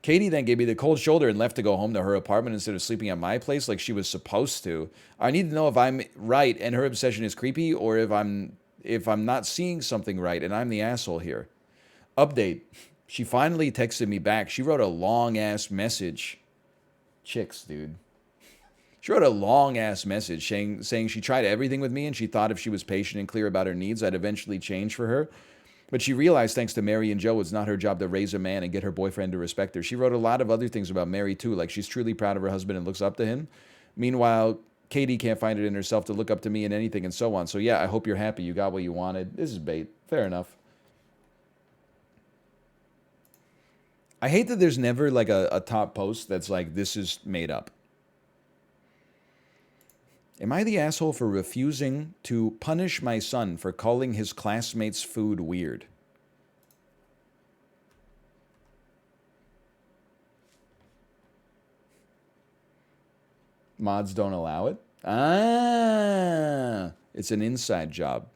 Katie then gave me the cold shoulder and left to go home to her apartment instead of sleeping at my place like she was supposed to. I need to know if I'm right and her obsession is creepy or if I'm not seeing something right and I'm the asshole here. Update. She finally texted me back. She wrote a long-ass message. Chicks, dude. She wrote a long-ass message saying she tried everything with me and she thought if she was patient and clear about her needs, I'd eventually change for her. But she realized, thanks to Mary and Joe, it's not her job to raise a man and get her boyfriend to respect her. She wrote a lot of other things about Mary, too, like she's truly proud of her husband and looks up to him. Meanwhile, Katie can't find it in herself to look up to me in anything and so on. So yeah, I hope you're happy you got what you wanted. This is bait. Fair enough. I hate that there's never like a top post that's like, this is made up. Am I the asshole for refusing to punish my son for calling his classmates' food weird? Mods don't allow it? Ah, it's an inside job.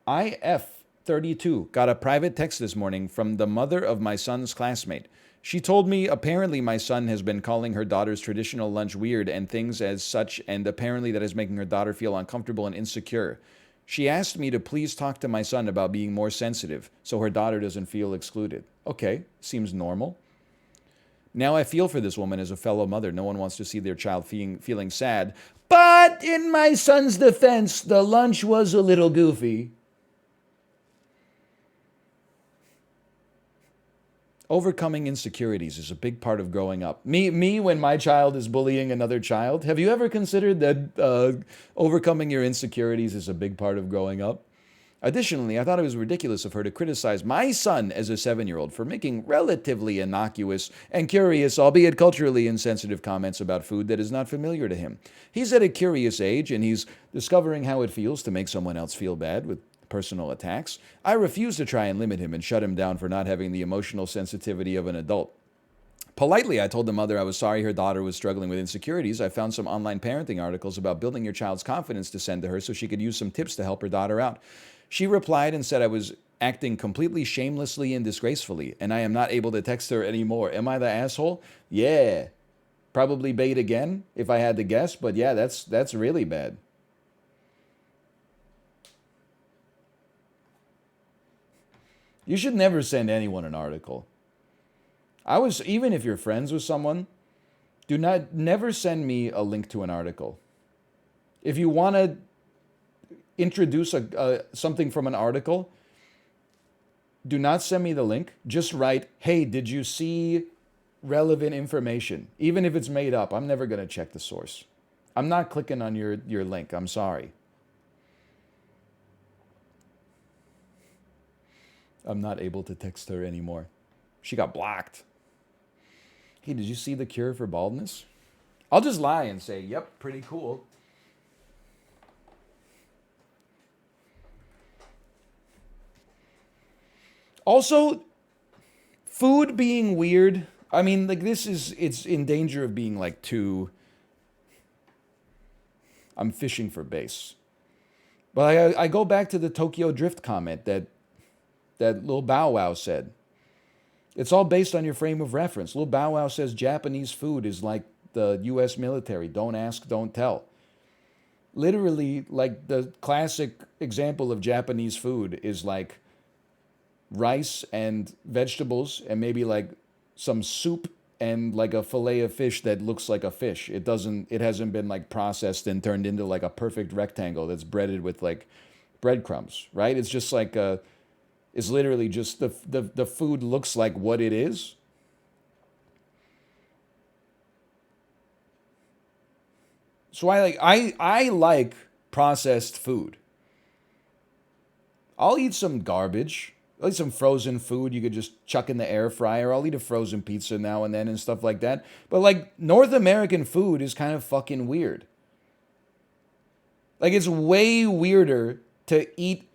IF32 got a private text this morning from the mother of my son's classmate. She told me apparently my son has been calling her daughter's traditional lunch weird and things as such, and apparently that is making her daughter feel uncomfortable and insecure. She asked me to please talk to my son about being more sensitive so her daughter doesn't feel excluded. Okay, seems normal. Now I feel for this woman as a fellow mother. No one wants to see their child feeling sad. But in my son's defense, the lunch was a little goofy. Overcoming insecurities is a big part of growing up. Me, when my child is bullying another child. Have you ever considered that overcoming your insecurities is a big part of growing up? Additionally, I thought it was ridiculous of her to criticize my son as a 7-year-old for making relatively innocuous and curious, albeit culturally insensitive comments about food that is not familiar to him. He's at a curious age and he's discovering how it feels to make someone else feel bad with personal attacks. I refuse to try and limit him and shut him down for not having the emotional sensitivity of an adult. Politely, I told the mother I was sorry her daughter was struggling with insecurities. I found some online parenting articles about building your child's confidence to send to her so she could use some tips to help her daughter out. She replied and said I was acting completely shamelessly and disgracefully, and I am not able to text her anymore. Am I the asshole? Yeah. Probably bait again, if I had to guess, but yeah, that's really bad. You should never send anyone an article. Even if you're friends with someone, never send me a link to an article. If you want to introduce something from an article, do not send me the link. Just write, hey, did you see relevant information? Even if it's made up, I'm never going to check the source. I'm not clicking on your link. I'm sorry. I'm not able to text her anymore. She got blocked. Hey, did you see the cure for baldness? I'll just lie and say, yep, pretty cool. Also, food being weird, I mean, like it's in danger of being like too, I'm fishing for base. But I go back to the Tokyo Drift comment that Lil Bow Wow said. It's all based on your frame of reference. Lil Bow Wow says Japanese food is like the U.S. military. Don't ask, don't tell. Literally, like the classic example of Japanese food is like rice and vegetables and maybe like some soup and like a fillet of fish that looks like a fish. It hasn't been like processed and turned into like a perfect rectangle that's breaded with like breadcrumbs, right? It's just like it's literally just the food looks like what it is. So I like processed food. I'll eat some garbage. I'll eat some frozen food you could just chuck in the air fryer. I'll eat a frozen pizza now and then and stuff like that. But like North American food is kind of fucking weird. Like it's way weirder to eat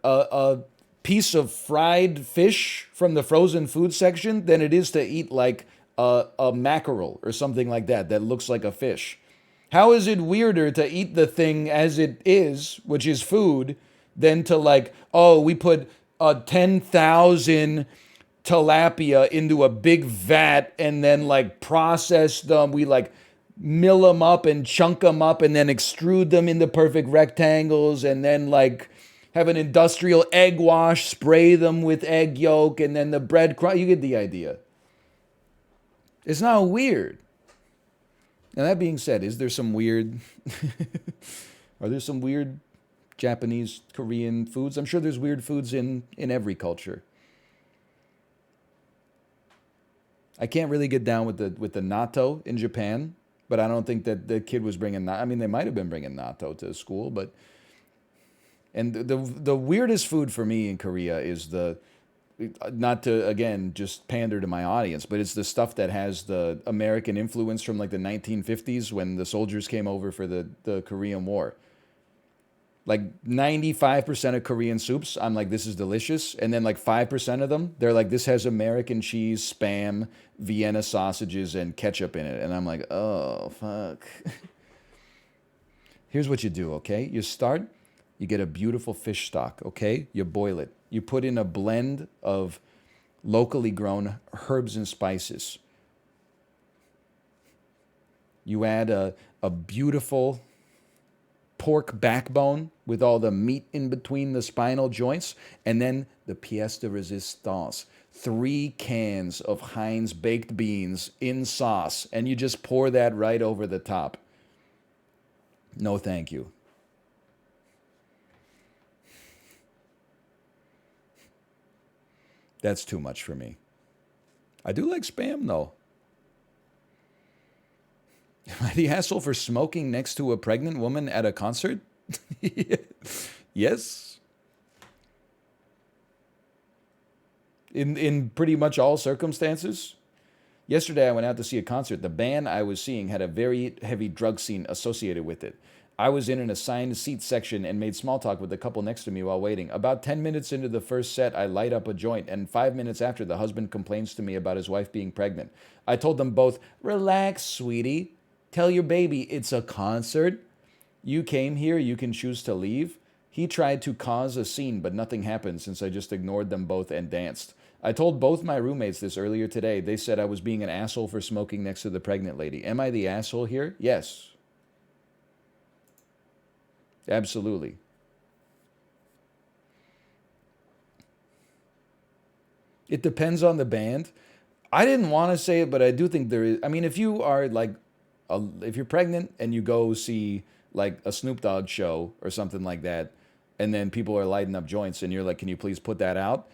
a piece of fried fish from the frozen food section than it is to eat like a mackerel or something like that that looks like a fish. How is it weirder to eat the thing as it is, which is food, than to like, oh, we put 10,000 tilapia into a big vat and then like process them. We like mill them up and chunk them up and then extrude them into perfect rectangles and then like have an industrial egg wash, spray them with egg yolk and then the bread crumb. You get the idea. It's not weird. Now that being said, is there some weird are there some weird Japanese, Korean foods? I'm sure there's weird foods in every culture. I can't really get down with the natto in Japan, but I don't think that the kid was bringing I mean, they might have been bringing natto to school, but and the weirdest food for me in Korea is not to again just pander to my audience, but it's the stuff that has the American influence from like the 1950s when the soldiers came over for the Korean War. Like 95% of Korean soups, I'm like, this is delicious. And then like 5% of them, they're like, this has American cheese, Spam, Vienna sausages, and ketchup in it. And I'm like, oh, fuck. Here's what you do, okay? You get a beautiful fish stock, okay? You boil it. You put in a blend of locally grown herbs and spices. You add a beautiful pork backbone with all the meat in between the spinal joints, and then the pièce de résistance. 3 cans of Heinz baked beans in sauce, and you just pour that right over the top. No, thank you. That's too much for me. I do like Spam, though. Am I the asshole for smoking next to a pregnant woman at a concert? Yes. In pretty much all circumstances. Yesterday I went out to see a concert. The band I was seeing had a very heavy drug scene associated with it. I was in an assigned seat section and made small talk with the couple next to me while waiting. About 10 minutes into the first set, I light up a joint, and 5 minutes after, the husband complains to me about his wife being pregnant. I told them both, relax, sweetie. Tell your baby it's a concert. You came here, you can choose to leave. He tried to cause a scene, but nothing happened since I just ignored them both and danced. I told both my roommates this earlier today. They said I was being an asshole for smoking next to the pregnant lady. Am I the asshole here? Yes. Absolutely. It depends on the band. I didn't want to say it, but I do think there is. I mean, if you are like, if you're pregnant and you go see like a Snoop Dogg show or something like that, and then people are lighting up joints and you're like, can you please put that out?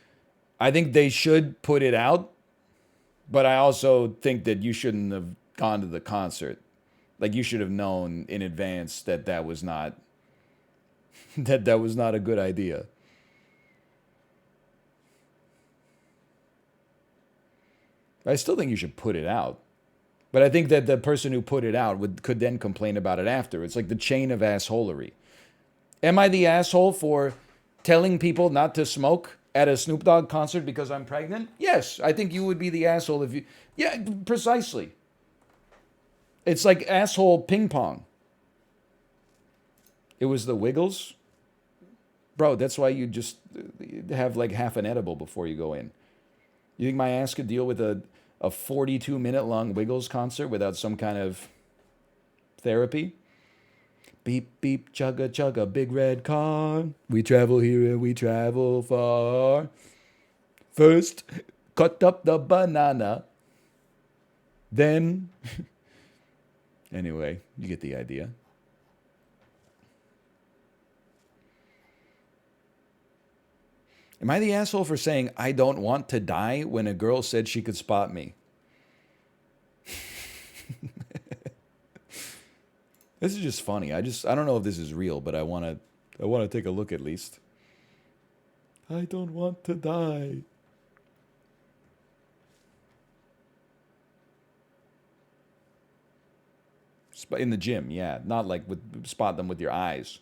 I think they should put it out, but I also think that you shouldn't have gone to the concert. Like you should have known in advance that that was not that was not a good idea. I still think you should put it out. But I think that the person who put it out could then complain about it after. It's like the chain of assholery. Am I the asshole for telling people not to smoke at a Snoop Dogg concert because I'm pregnant? Yes, I think you would be the asshole if you... Yeah, precisely. It's like asshole ping pong. It was the Wiggles. Bro, that's why you just have like half an edible before you go in. You think my ass could deal with a 42-minute long Wiggles concert without some kind of therapy. Beep, beep, chugga, chugga, big red car. We travel here and we travel far. First, cut up the banana. Then, anyway, you get the idea. Am I the asshole for saying I don't want to die when a girl said she could spot me? This is just funny. I don't know if this is real, but I want to take a look at least. I don't want to die. In the gym, yeah. Not like spot them with your eyes.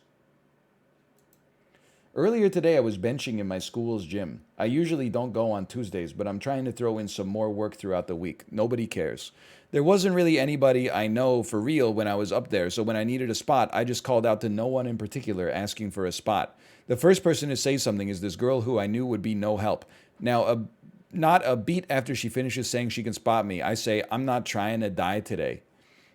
Earlier today, I was benching in my school's gym. I usually don't go on Tuesdays, but I'm trying to throw in some more work throughout the week. Nobody cares. There wasn't really anybody I know for real when I was up there, so when I needed a spot, I just called out to no one in particular asking for a spot. The first person to say something is this girl who I knew would be no help. Now, not a beat after she finishes saying she can spot me, I say, I'm not trying to die today.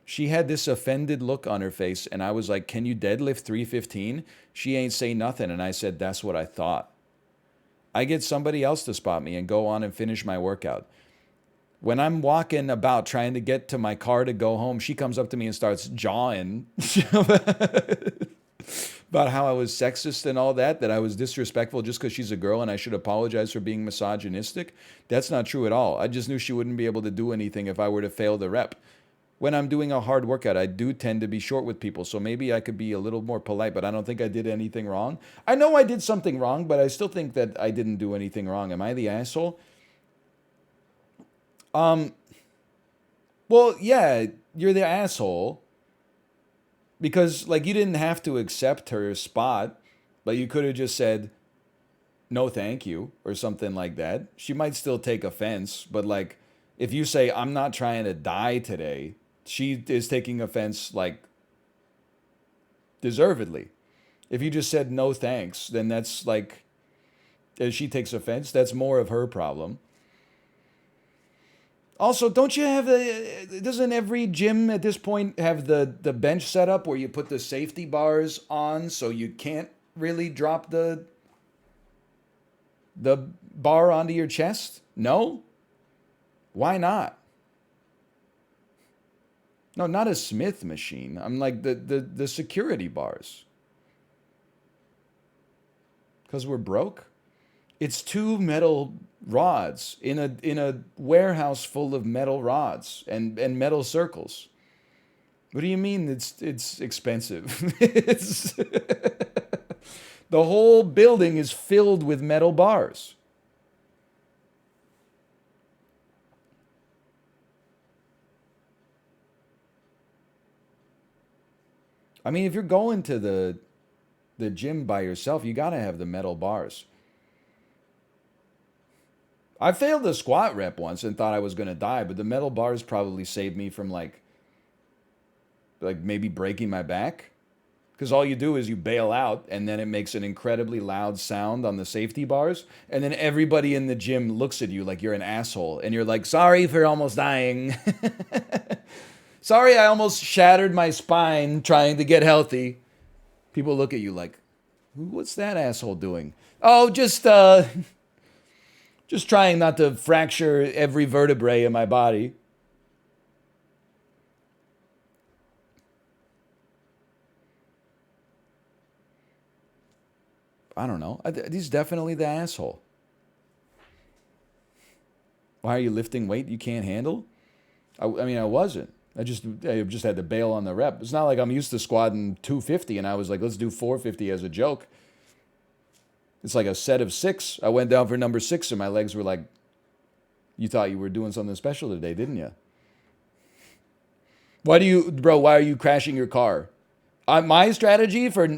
She had this offended look on her face, and I was like, can you deadlift 315? She ain't say nothing, and I said, that's what I thought. I get somebody else to spot me and go on and finish my workout. When I'm walking about trying to get to my car to go home, she comes up to me and starts jawing about how I was sexist and all that I was disrespectful just because she's a girl and I should apologize for being misogynistic. That's not true at all. I just knew she wouldn't be able to do anything if I were to fail the rep. When I'm doing a hard workout, I do tend to be short with people, so maybe I could be a little more polite, but I don't think I did anything wrong. I know I did something wrong, but I still think that I didn't do anything wrong. Am I the asshole? Well, yeah, you're the asshole. Because, like, you didn't have to accept her spot, but you could have just said, no thank you, or something like that. She might still take offense, but, like, if you say, I'm not trying to die today, she is taking offense, like, deservedly. If you just said no thanks, then that's like, if she takes offense, that's more of her problem. Also, don't you have doesn't every gym at this point have the bench set up where you put the safety bars on so you can't really drop the bar onto your chest? No? Why not? No, not a Smith machine. I'm like the security bars. Because we're broke? It's 2 metal rods in a warehouse full of metal rods and metal circles. What do you mean it's expensive? It's the whole building is filled with metal bars. I mean, if you're going to the gym by yourself, you got to have the metal bars. I failed the squat rep once and thought I was going to die, but the metal bars probably saved me from like maybe breaking my back. Because all you do is you bail out, and then it makes an incredibly loud sound on the safety bars, and then everybody in the gym looks at you like you're an asshole, and you're like, sorry for almost dying. Sorry, I almost shattered my spine trying to get healthy. People look at you like, what's that asshole doing? Oh, just trying not to fracture every vertebrae in my body. I don't know. He's definitely the asshole. Why are you lifting weight you can't handle? I mean, I wasn't. I just had to bail on the rep. It's not like I'm used to squatting 250 and I was like, let's do 450 as a joke. It's like a set of 6. I went down for number 6 and my legs were like, you thought you were doing something special today, didn't you? Why are you crashing your car? My strategy for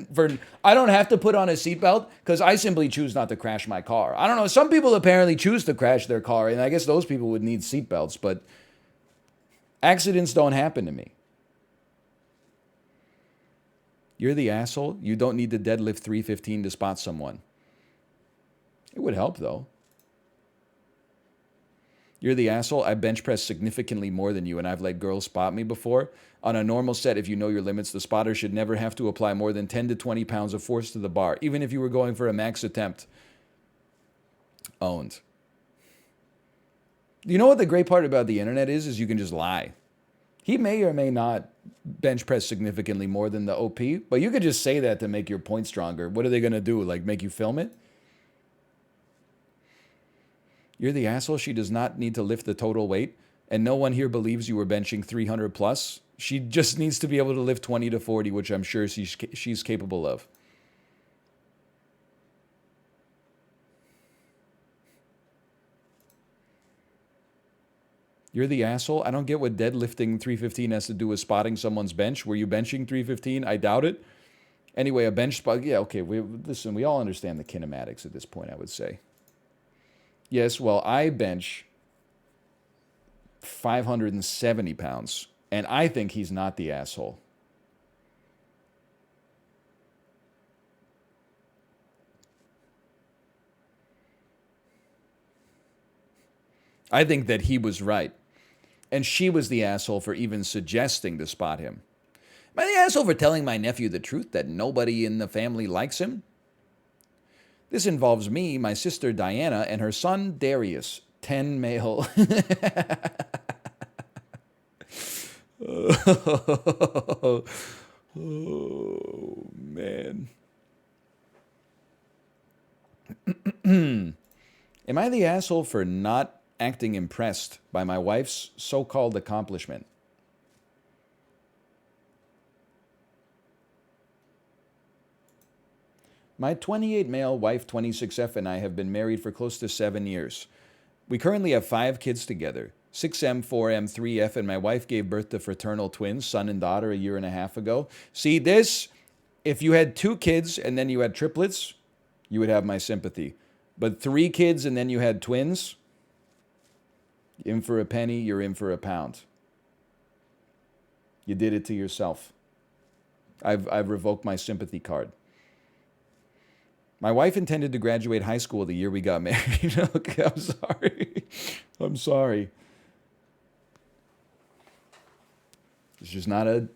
I don't have to put on a seatbelt because I simply choose not to crash my car. I don't know. Some people apparently choose to crash their car, and I guess those people would need seatbelts, but accidents don't happen to me. You're the asshole. You don't need to deadlift 315 to spot someone. It would help, though. You're the asshole. I bench press significantly more than you, and I've let girls spot me before. On a normal set, if you know your limits, the spotter should never have to apply more than 10 to 20 pounds of force to the bar, even if you were going for a max attempt. Owned. You know what the great part about the internet is you can just lie. He may or may not bench press significantly more than the OP, but you could just say that to make your point stronger. What are they going to do? Like make you film it? You're the asshole. She does not need to lift the total weight, and no one here believes you were benching 300 plus. She just needs to be able to lift 20 to 40, which I'm sure she's capable of. You're the asshole. I don't get what deadlifting 315 has to do with spotting someone's bench. Were you benching 315? I doubt it. Anyway, a bench spot. Yeah, okay. Listen, we all understand the kinematics at this point, I would say. Yes, well, I bench 570 pounds, and I think he's not the asshole. I think that he was right. And she was the asshole for even suggesting to spot him. Am I the asshole for telling my nephew the truth that nobody in the family likes him? This involves me, my sister Diana, and her son Darius, 10 male. Oh, man. Am I the asshole for not acting impressed by my wife's so-called accomplishment? My 28 male wife, 26F, and I have been married for close to 7 years. We currently have 5 kids together, 6M, 4M, 3F, and my wife gave birth to fraternal twins, son and daughter, a year and a half ago. See, this, if you had 2 kids and then you had triplets, you would have my sympathy. But 3 kids and then you had twins, in for a penny, you're in for a pound. You did it to yourself. I've revoked my sympathy card. My wife intended to graduate high school the year we got married. Okay, I'm sorry. I'm sorry. It's just not a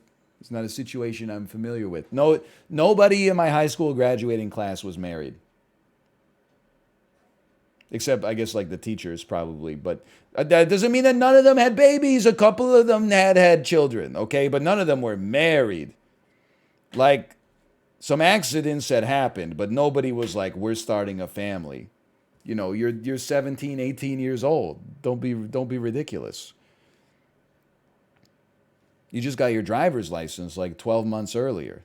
situation I'm familiar with. No, nobody in my high school graduating class was married. Except, I guess, like the teachers probably. But that doesn't mean that none of them had babies. A couple of them had children, okay? But none of them were married. Like, some accidents had happened, but nobody was like, we're starting a family. You know, you're 17, 18 years old. Don't be ridiculous. You just got your driver's license like 12 months earlier.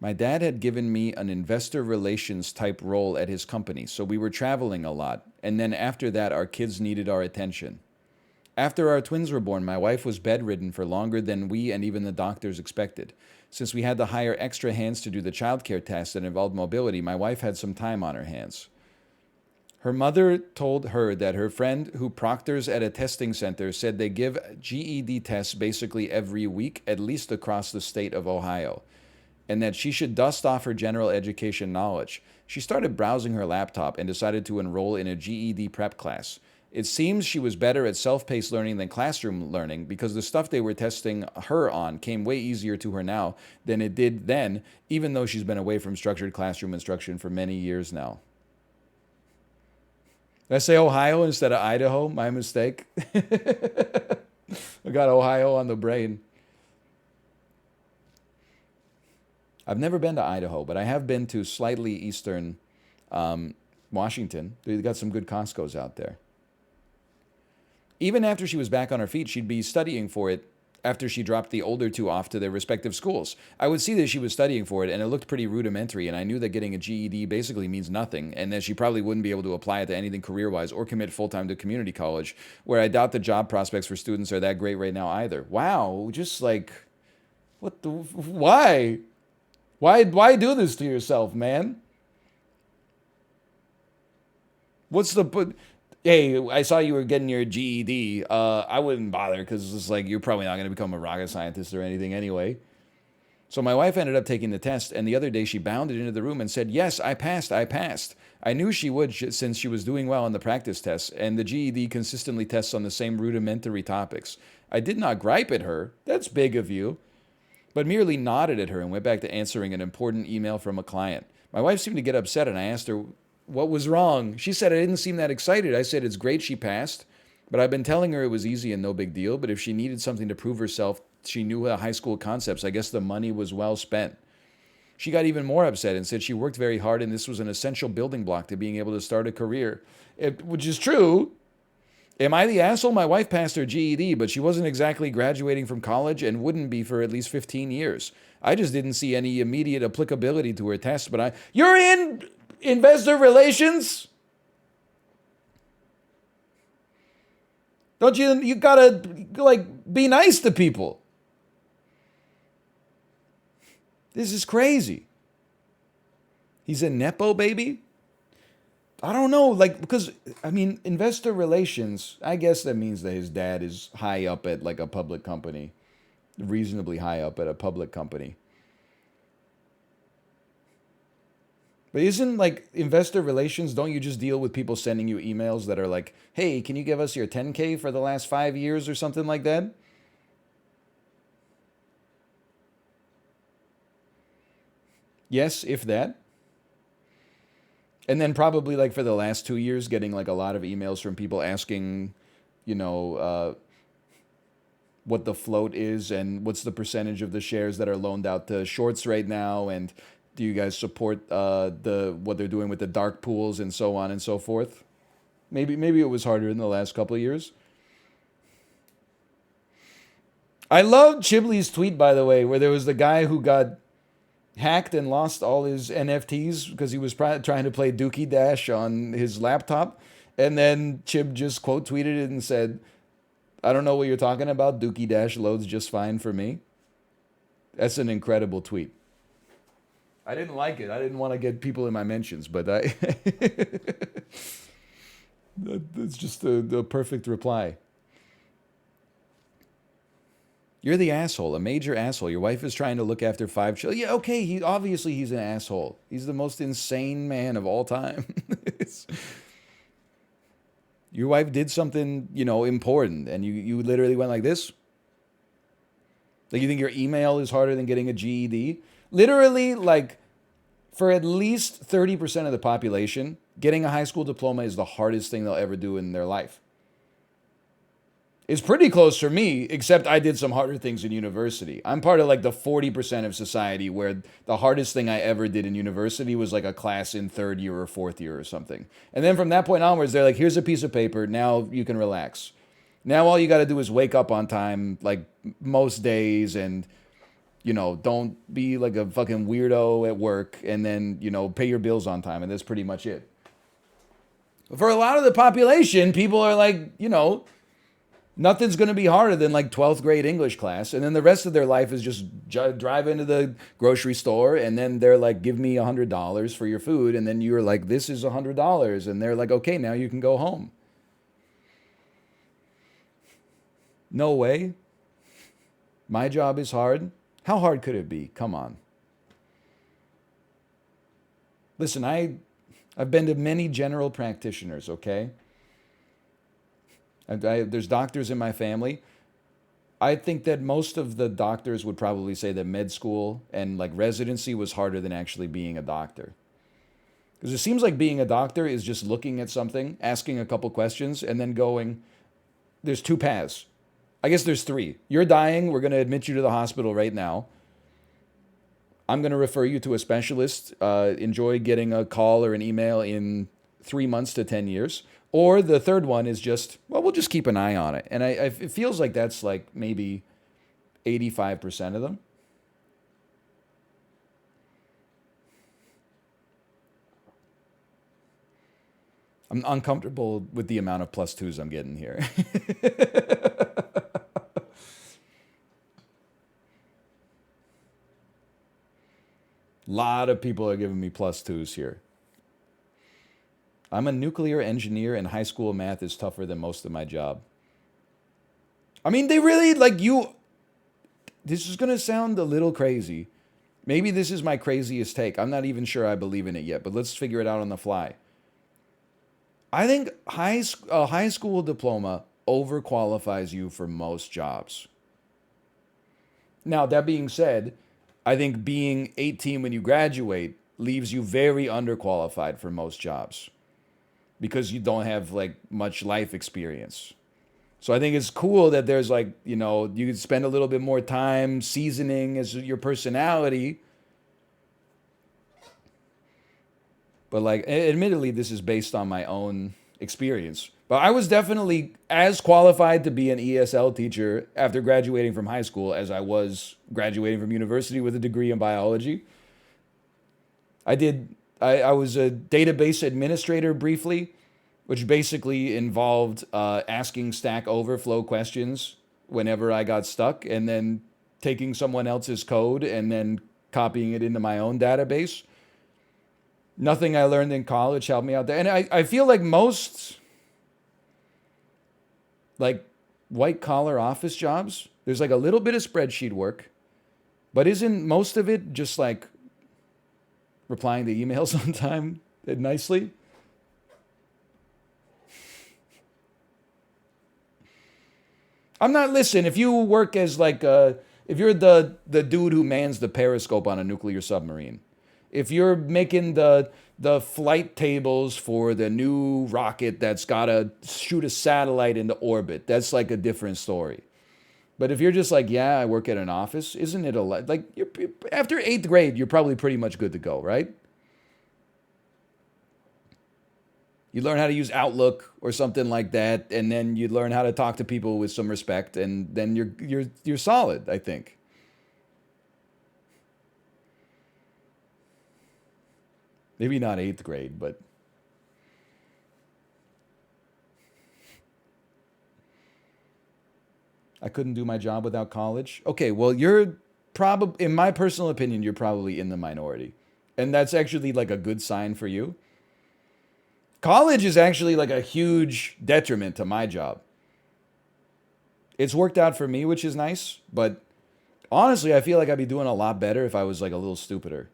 My dad had given me an investor relations type role at his company, so we were traveling a lot, and then after that, our kids needed our attention. After our twins were born, my wife was bedridden for longer than we and even the doctors expected. Since we had to hire extra hands to do the childcare tasks that involved mobility, my wife had some time on her hands. Her mother told her that her friend who proctors at a testing center said they give GED tests basically every week, at least across the state of Ohio, and that she should dust off her general education knowledge. She started browsing her laptop and decided to enroll in a GED prep class. It seems she was better at self-paced learning than classroom learning because the stuff they were testing her on came way easier to her now than it did then, even though she's been away from structured classroom instruction for many years now. Did I say Ohio instead of Idaho? My mistake. I got Ohio on the brain. I've never been to Idaho, but I have been to slightly eastern Washington. They've got some good Costco's out there. Even after she was back on her feet, she'd be studying for it after she dropped the older two off to their respective schools. I would see that she was studying for it, and it looked pretty rudimentary, and I knew that getting a GED basically means nothing, and that she probably wouldn't be able to apply it to anything career-wise or commit full-time to community college, where I doubt the job prospects for students are that great right now either. Wow, just like, what the, why? Why do this to yourself, man? What's the... Hey, I saw you were getting your GED. I wouldn't bother because it's like you're probably not going to become a rocket scientist or anything anyway. So my wife ended up taking the test, and the other day she bounded into the room and said, "Yes, I passed, I passed." I knew she would since she was doing well on the practice tests, and the GED consistently tests on the same rudimentary topics. I did not gripe at her, that's big of you, but merely nodded at her and went back to answering an important email from a client. My wife seemed to get upset, and I asked her what was wrong. She said I didn't seem that excited. I said it's great she passed, but I've been telling her it was easy and no big deal, but if she needed something to prove herself, she knew high school concepts. I guess the money was well spent. She got even more upset and said she worked very hard and this was an essential building block to being able to start a career. Which is true. Am I the asshole? My wife passed her GED, but she wasn't exactly graduating from college and wouldn't be for at least 15 years. I just didn't see any immediate applicability to her test, but you're in investor relations? Don't you gotta, like, be nice to people. This is crazy. He's a Nepo baby? I don't know, like, because, I mean, investor relations, I guess that means that his dad is high up at, like, a public company, reasonably high up at a public company. But isn't, like, investor relations, don't you just deal with people sending you emails that are like, hey, can you give us your 10K for the last 5 years or something like that? Yes, if that. And then probably like for the last 2 years, getting like a lot of emails from people asking, what the float is and what's the percentage of the shares that are loaned out to shorts right now, and do you guys support what they're doing with the dark pools and so on and so forth. Maybe it was harder in the last couple of years. I love Chibley's tweet, by the way, where there was the guy who got hacked and lost all his NFTs because he was trying to play Dookie Dash on his laptop. And then Chib just quote tweeted it and said, I don't know what you're talking about. Dookie Dash loads just fine for me. That's an incredible tweet. I didn't like it. I didn't want to get people in my mentions, but that's just the perfect reply. You're the asshole, a major asshole. Your wife is trying to look after 5 children. Yeah, okay, he's an asshole. He's the most insane man of all time. Your wife did something, important, and you literally went like this? Like, you think your email is harder than getting a GED? Literally, like, for at least 30% of the population, getting a high school diploma is the hardest thing they'll ever do in their life. It's pretty close for me, except I did some harder things in university. I'm part of like the 40% of society where the hardest thing I ever did in university was like a class in 3rd year or 4th year or something. And then from that point onwards, they're like, here's a piece of paper. Now you can relax. Now all you got to do is wake up on time, like most days, and, don't be like a fucking weirdo at work, and then, pay your bills on time. And that's pretty much it. But for a lot of the population, people are like, nothing's going to be harder than like 12th grade English class. And then the rest of their life is just drive into the grocery store. And then they're like, give me $100 for your food. And then you're like, this is $100. And they're like, okay, now you can go home. No way. My job is hard. How hard could it be? Come on. Listen, I've been to many general practitioners, okay? There's doctors in my family. I think that most of the doctors would probably say that med school and like residency was harder than actually being a doctor. Because it seems like being a doctor is just looking at something, asking a couple questions, and then going, there's 2 paths. I guess there's 3. You're dying. We're going to admit you to the hospital right now. I'm going to refer you to a specialist. Enjoy getting a call or an email in 3 months to 10 years. Or the third one is just, well, we'll just keep an eye on it. And it feels like that's like maybe 85% of them. I'm uncomfortable with the amount of +2s I'm getting here. A lot of people are giving me +2s here. I'm a nuclear engineer and high school math is tougher than most of my job. I mean, they really, like, this is going to sound a little crazy, Maybe this is my craziest take. I'm not even sure I believe in it yet, but let's figure it out on the fly. I think a high school diploma overqualifies you for most jobs. Now, that being said, I think being 18 when you graduate leaves you very underqualified for most jobs because you don't have like much life experience. So I think it's cool that there's like, you could spend a little bit more time seasoning as your personality. But like, admittedly, this is based on my own experience. But I was definitely as qualified to be an ESL teacher after graduating from high school as I was graduating from university with a degree in biology. I was a database administrator briefly, which basically involved asking Stack Overflow questions whenever I got stuck and then taking someone else's code and then copying it into my own database. Nothing I learned in college helped me out there. And I feel like most like white collar office jobs, there's like a little bit of spreadsheet work, but isn't most of it just like replying to emails on time and nicely? I'm not, listen, if you work as like if you're the dude who mans the periscope on a nuclear submarine, if you're making the flight tables for the new rocket that's got to shoot a satellite into orbit, that's like a different story. But if you're just like, yeah, I work at an office, isn't it like after 8th grade, you're probably pretty much good to go, right? You learn how to use Outlook or something like that, and then you learn how to talk to people with some respect, and then you're solid, I think. Maybe not 8th grade, but I couldn't do my job without college. Okay, well, you're probably, in my personal opinion, you're probably in the minority. And that's actually like a good sign for you. College is actually like a huge detriment to my job. It's worked out for me, which is nice, but honestly, I feel like I'd be doing a lot better if I was like a little stupider.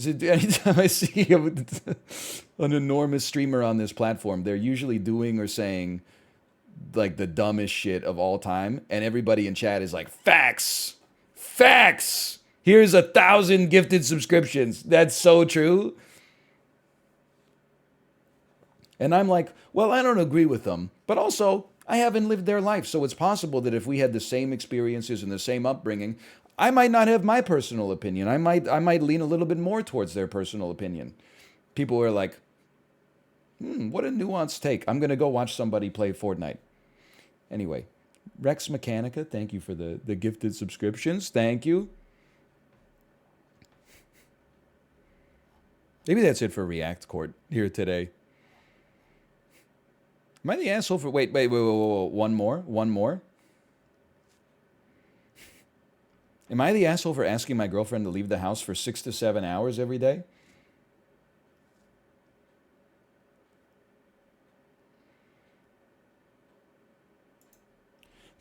Anytime I see an enormous streamer on this platform, they're usually doing or saying like the dumbest shit of all time, and everybody in chat is like, facts, facts. Here's 1,000 gifted subscriptions. That's so true. And I'm like, well, I don't agree with them, but also I haven't lived their life. So it's possible that if we had the same experiences and the same upbringing, I might not have my personal opinion. I might lean a little bit more towards their personal opinion. People are like, what a nuanced take. I'm going to go watch somebody play Fortnite. Anyway, Rex Mechanica, thank you for the gifted subscriptions. Thank you. Maybe that's it for React Court here today. Am I the asshole for... Wait. One more. Am I the asshole for asking my girlfriend to leave the house for 6 to 7 hours every day?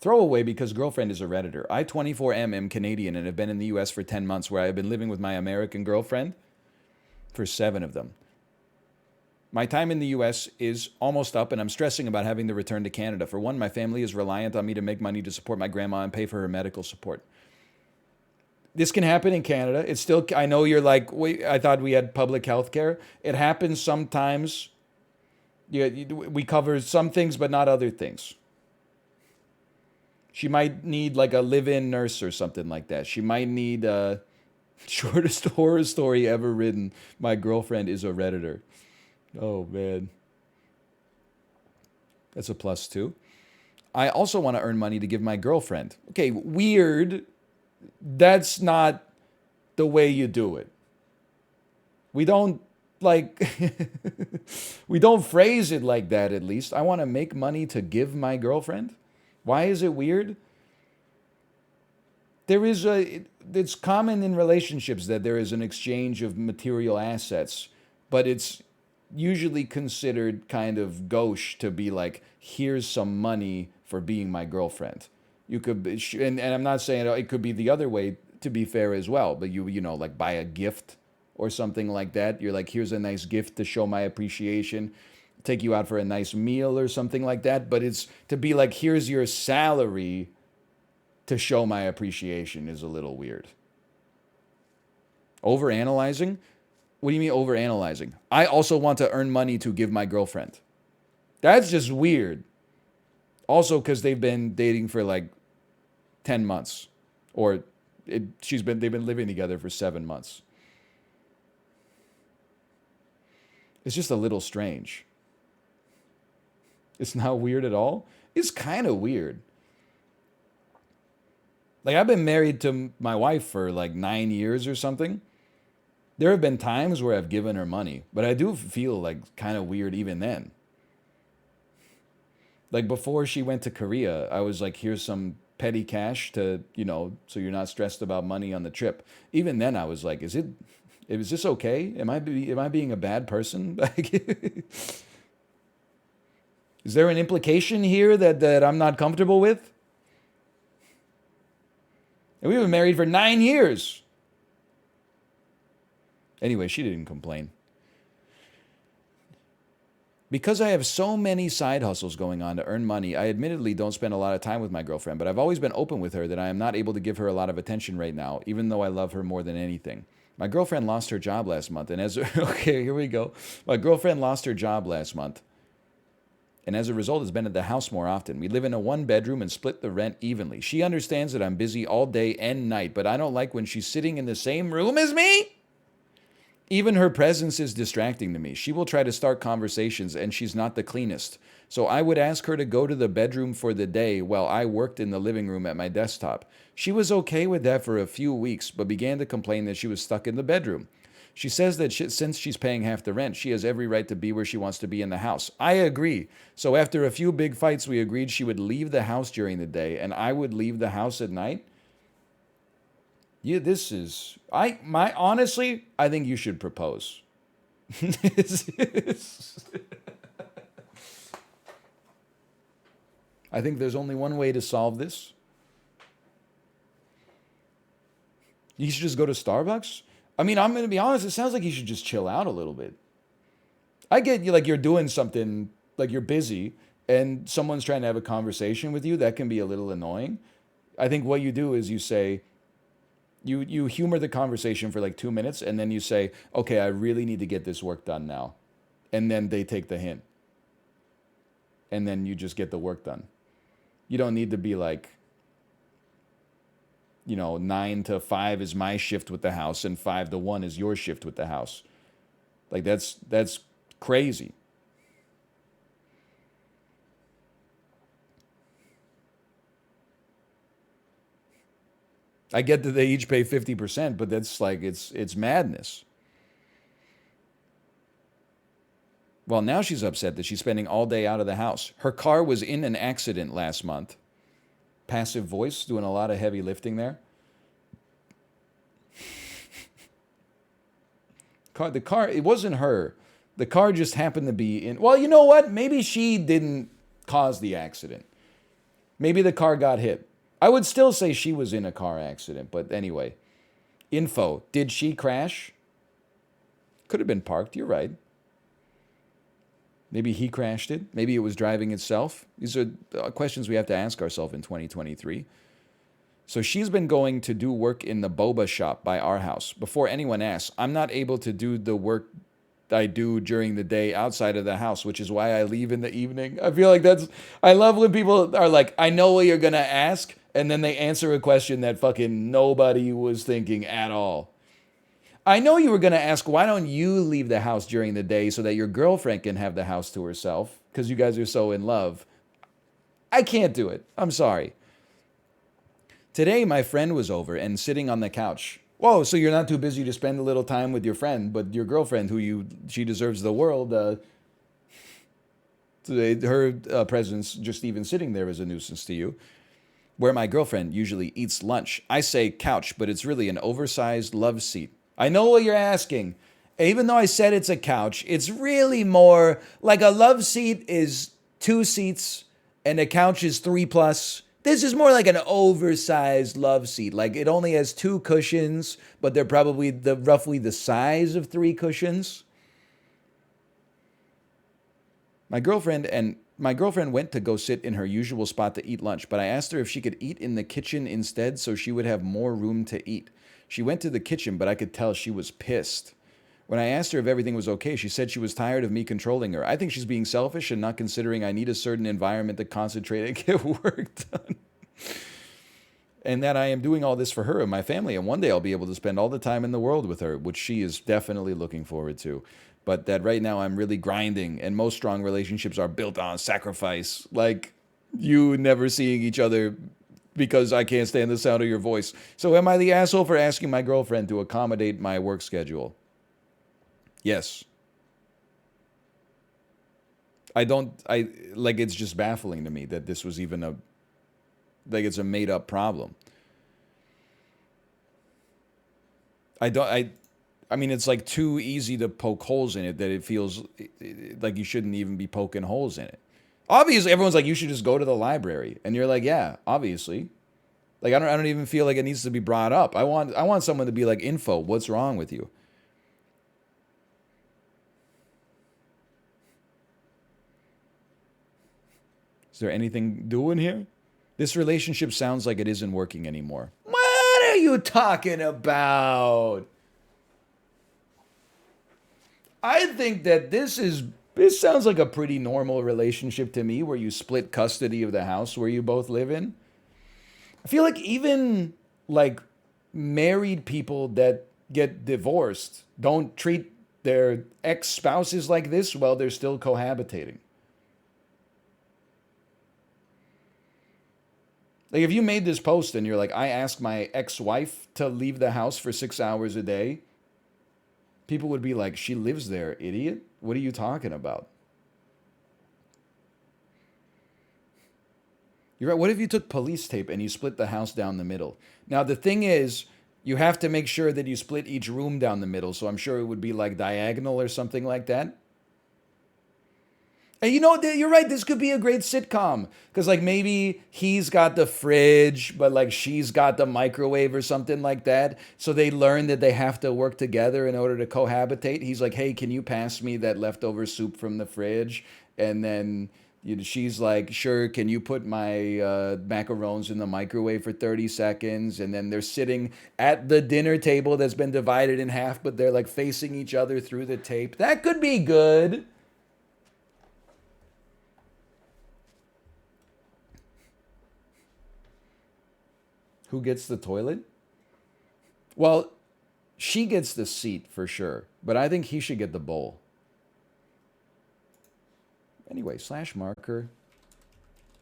Throwaway because girlfriend is a Redditor. I, 24M, am Canadian and have been in the US for 10 months, where I have been living with my American girlfriend for 7 of them. My time in the US is almost up, and I'm stressing about having to return to Canada. For one, my family is reliant on me to make money to support my grandma and pay for her medical support. This can happen in Canada. It's still, I know you're like, wait, I thought we had public health care. It happens sometimes. We cover some things, but not other things. She might need like a live-in nurse or something like that. She might need shortest horror story ever written. My girlfriend is a Redditor. Oh, man. That's a +2. I also want to earn money to give my girlfriend. Okay, weird. That's not the way you do it. We don't, like, we don't phrase it like that, at least. I want to make money to give my girlfriend. Why is it weird? It's common in relationships that there is an exchange of material assets, but it's usually considered kind of gauche to be like, here's some money for being my girlfriend. You could, and I'm not saying it could be the other way. to be fair as well. But you know, like buy a gift or something like that. You're like, here's a nice gift to show my appreciation. Take you out for a nice meal or something like that. But it's to be like, here's your salary to show my appreciation is a little weird. Overanalyzing? What do you mean overanalyzing? I also want to earn money to give my girlfriend. That's just weird. Also, because they've been dating for like 10 months. Or they've been living together for 7 months. It's just a little strange. It's not weird at all. It's kind of weird. Like, I've been married to my wife for like 9 years or something. There have been times where I've given her money, but I do feel like kind of weird even then. Like before she went to Korea, I was like, here's some petty cash to, you know, so you're not stressed about money on the trip. Even then I was like, is this okay? Am I being a bad person? Is there an implication here that I'm not comfortable with? And we've been married for 9 years. Anyway, she didn't complain. Because I have so many side hustles going on to earn money, I admittedly don't spend a lot of time with my girlfriend, but I've always been open with her that I am not able to give her a lot of attention right now, even though I love her more than anything. My girlfriend lost her job last month, and okay, here we go. My girlfriend lost her job last month, and as a result has been at the house more often. We live in a 1-bedroom and split the rent evenly. She understands that I'm busy all day and night, but I don't like when she's sitting in the same room as me. Even her presence is distracting to me. She will try to start conversations, and she's not the cleanest. So I would ask her to go to the bedroom for the day while I worked in the living room at my desktop. She was okay with that for a few weeks, but began to complain that she was stuck in the bedroom. She says that since she's paying half the rent, she has every right to be where she wants to be in the house. I agree. So after a few big fights, we agreed she would leave the house during the day, and I would leave the house at night. Yeah, honestly, I think you should propose. I think there's only one way to solve this. You should just go to Starbucks. I mean, I'm going to be honest, it sounds like you should just chill out a little bit. I get you, like you're doing something, like you're busy, and someone's trying to have a conversation with you. That can be a little annoying. I think what you do is you say, You humor the conversation for like 2 minutes, and then you say, okay, I really need to get this work done now. And then they take the hint. And then you just get the work done. You don't need to be like, 9 to 5 is my shift with the house, and 5 to 1 is your shift with the house. Like that's crazy. I get that they each pay 50%, but that's like, it's madness. Well, now she's upset that she's spending all day out of the house. Her car was in an accident last month. Passive voice, doing a lot of heavy lifting there. The car, it wasn't her. The car just happened to be in, well, you know what? Maybe she didn't cause the accident. Maybe the car got hit. I would still say she was in a car accident, but anyway. Info. Did she crash? Could have been parked, you're right. Maybe he crashed it. Maybe it was driving itself. These are questions we have to ask ourselves in 2023. So she's been going to do work in the boba shop by our house. Before anyone asks, I'm not able to do the work I do during the day outside of the house, which is why I leave in the evening. I feel like I love when people are like, I know what you're going to ask, and then they answer a question that fucking nobody was thinking at all. I know you were going to ask, why don't you leave the house during the day so that your girlfriend can have the house to herself? Because you guys are so in love. I can't do it. I'm sorry. Today, my friend was over and sitting on the couch. Whoa, so you're not too busy to spend a little time with your friend, but your girlfriend, she deserves the world. Her presence, just even sitting there, is a nuisance to you. Where my girlfriend usually eats lunch. I say couch, but it's really an oversized love seat. I know what you're asking. Even though I said it's a couch, it's really more like a love seat is 2 seats and a couch is 3+. This is more like an oversized love seat. Like it only has 2 cushions, but they're probably roughly the size of 3 cushions. My girlfriend went to go sit in her usual spot to eat lunch, but I asked her if she could eat in the kitchen instead so she would have more room to eat. She went to the kitchen, but I could tell she was pissed. When I asked her if everything was okay, she said she was tired of me controlling her. I think she's being selfish and not considering I need a certain environment to concentrate and get work done. And that I am doing all this for her and my family, and one day I'll be able to spend all the time in the world with her, which she is definitely looking forward to. But that right now I'm really grinding, and most strong relationships are built on sacrifice. Like you never seeing each other because I can't stand the sound of your voice. So am I the asshole for asking my girlfriend to accommodate my work schedule? Yes. I like, it's just baffling to me that this was even it's a made up problem. I don't, I mean, it's like too easy to poke holes in it that it feels like you shouldn't even be poking holes in it. Obviously, everyone's like, you should just go to the library. And you're like, yeah, obviously. Like, I don't even feel like it needs to be brought up. I want someone to be like, info, what's wrong with you? Is there anything doing here? This relationship sounds like it isn't working anymore. What are you talking about? I think that this sounds like a pretty normal relationship to me where you split custody of the house where you both live in. I feel like even like married people that get divorced don't treat their ex-spouses like this while they're still cohabitating. Like if you made this post and you're like, I asked my ex-wife to leave the house for 6 hours a day, people would be like, she lives there, idiot. What are you talking about? You're right. What if you took police tape and you split the house down the middle? Now, the thing is, you have to make sure that you split each room down the middle. So I'm sure it would be like diagonal or something like that. And you know, you're right. This could be a great sitcom because, like, maybe he's got the fridge, but like she's got the microwave or something like that. So they learn that they have to work together in order to cohabitate. He's like, "Hey, can you pass me that leftover soup from the fridge?" And then she's like, "Sure. Can you put my macarons in the microwave for 30 seconds?" And then they're sitting at the dinner table that's been divided in half, but they're like facing each other through the tape. That could be good. Who gets the toilet? Well, she gets the seat for sure, but I think he should get the bowl. Anyway, slash marker.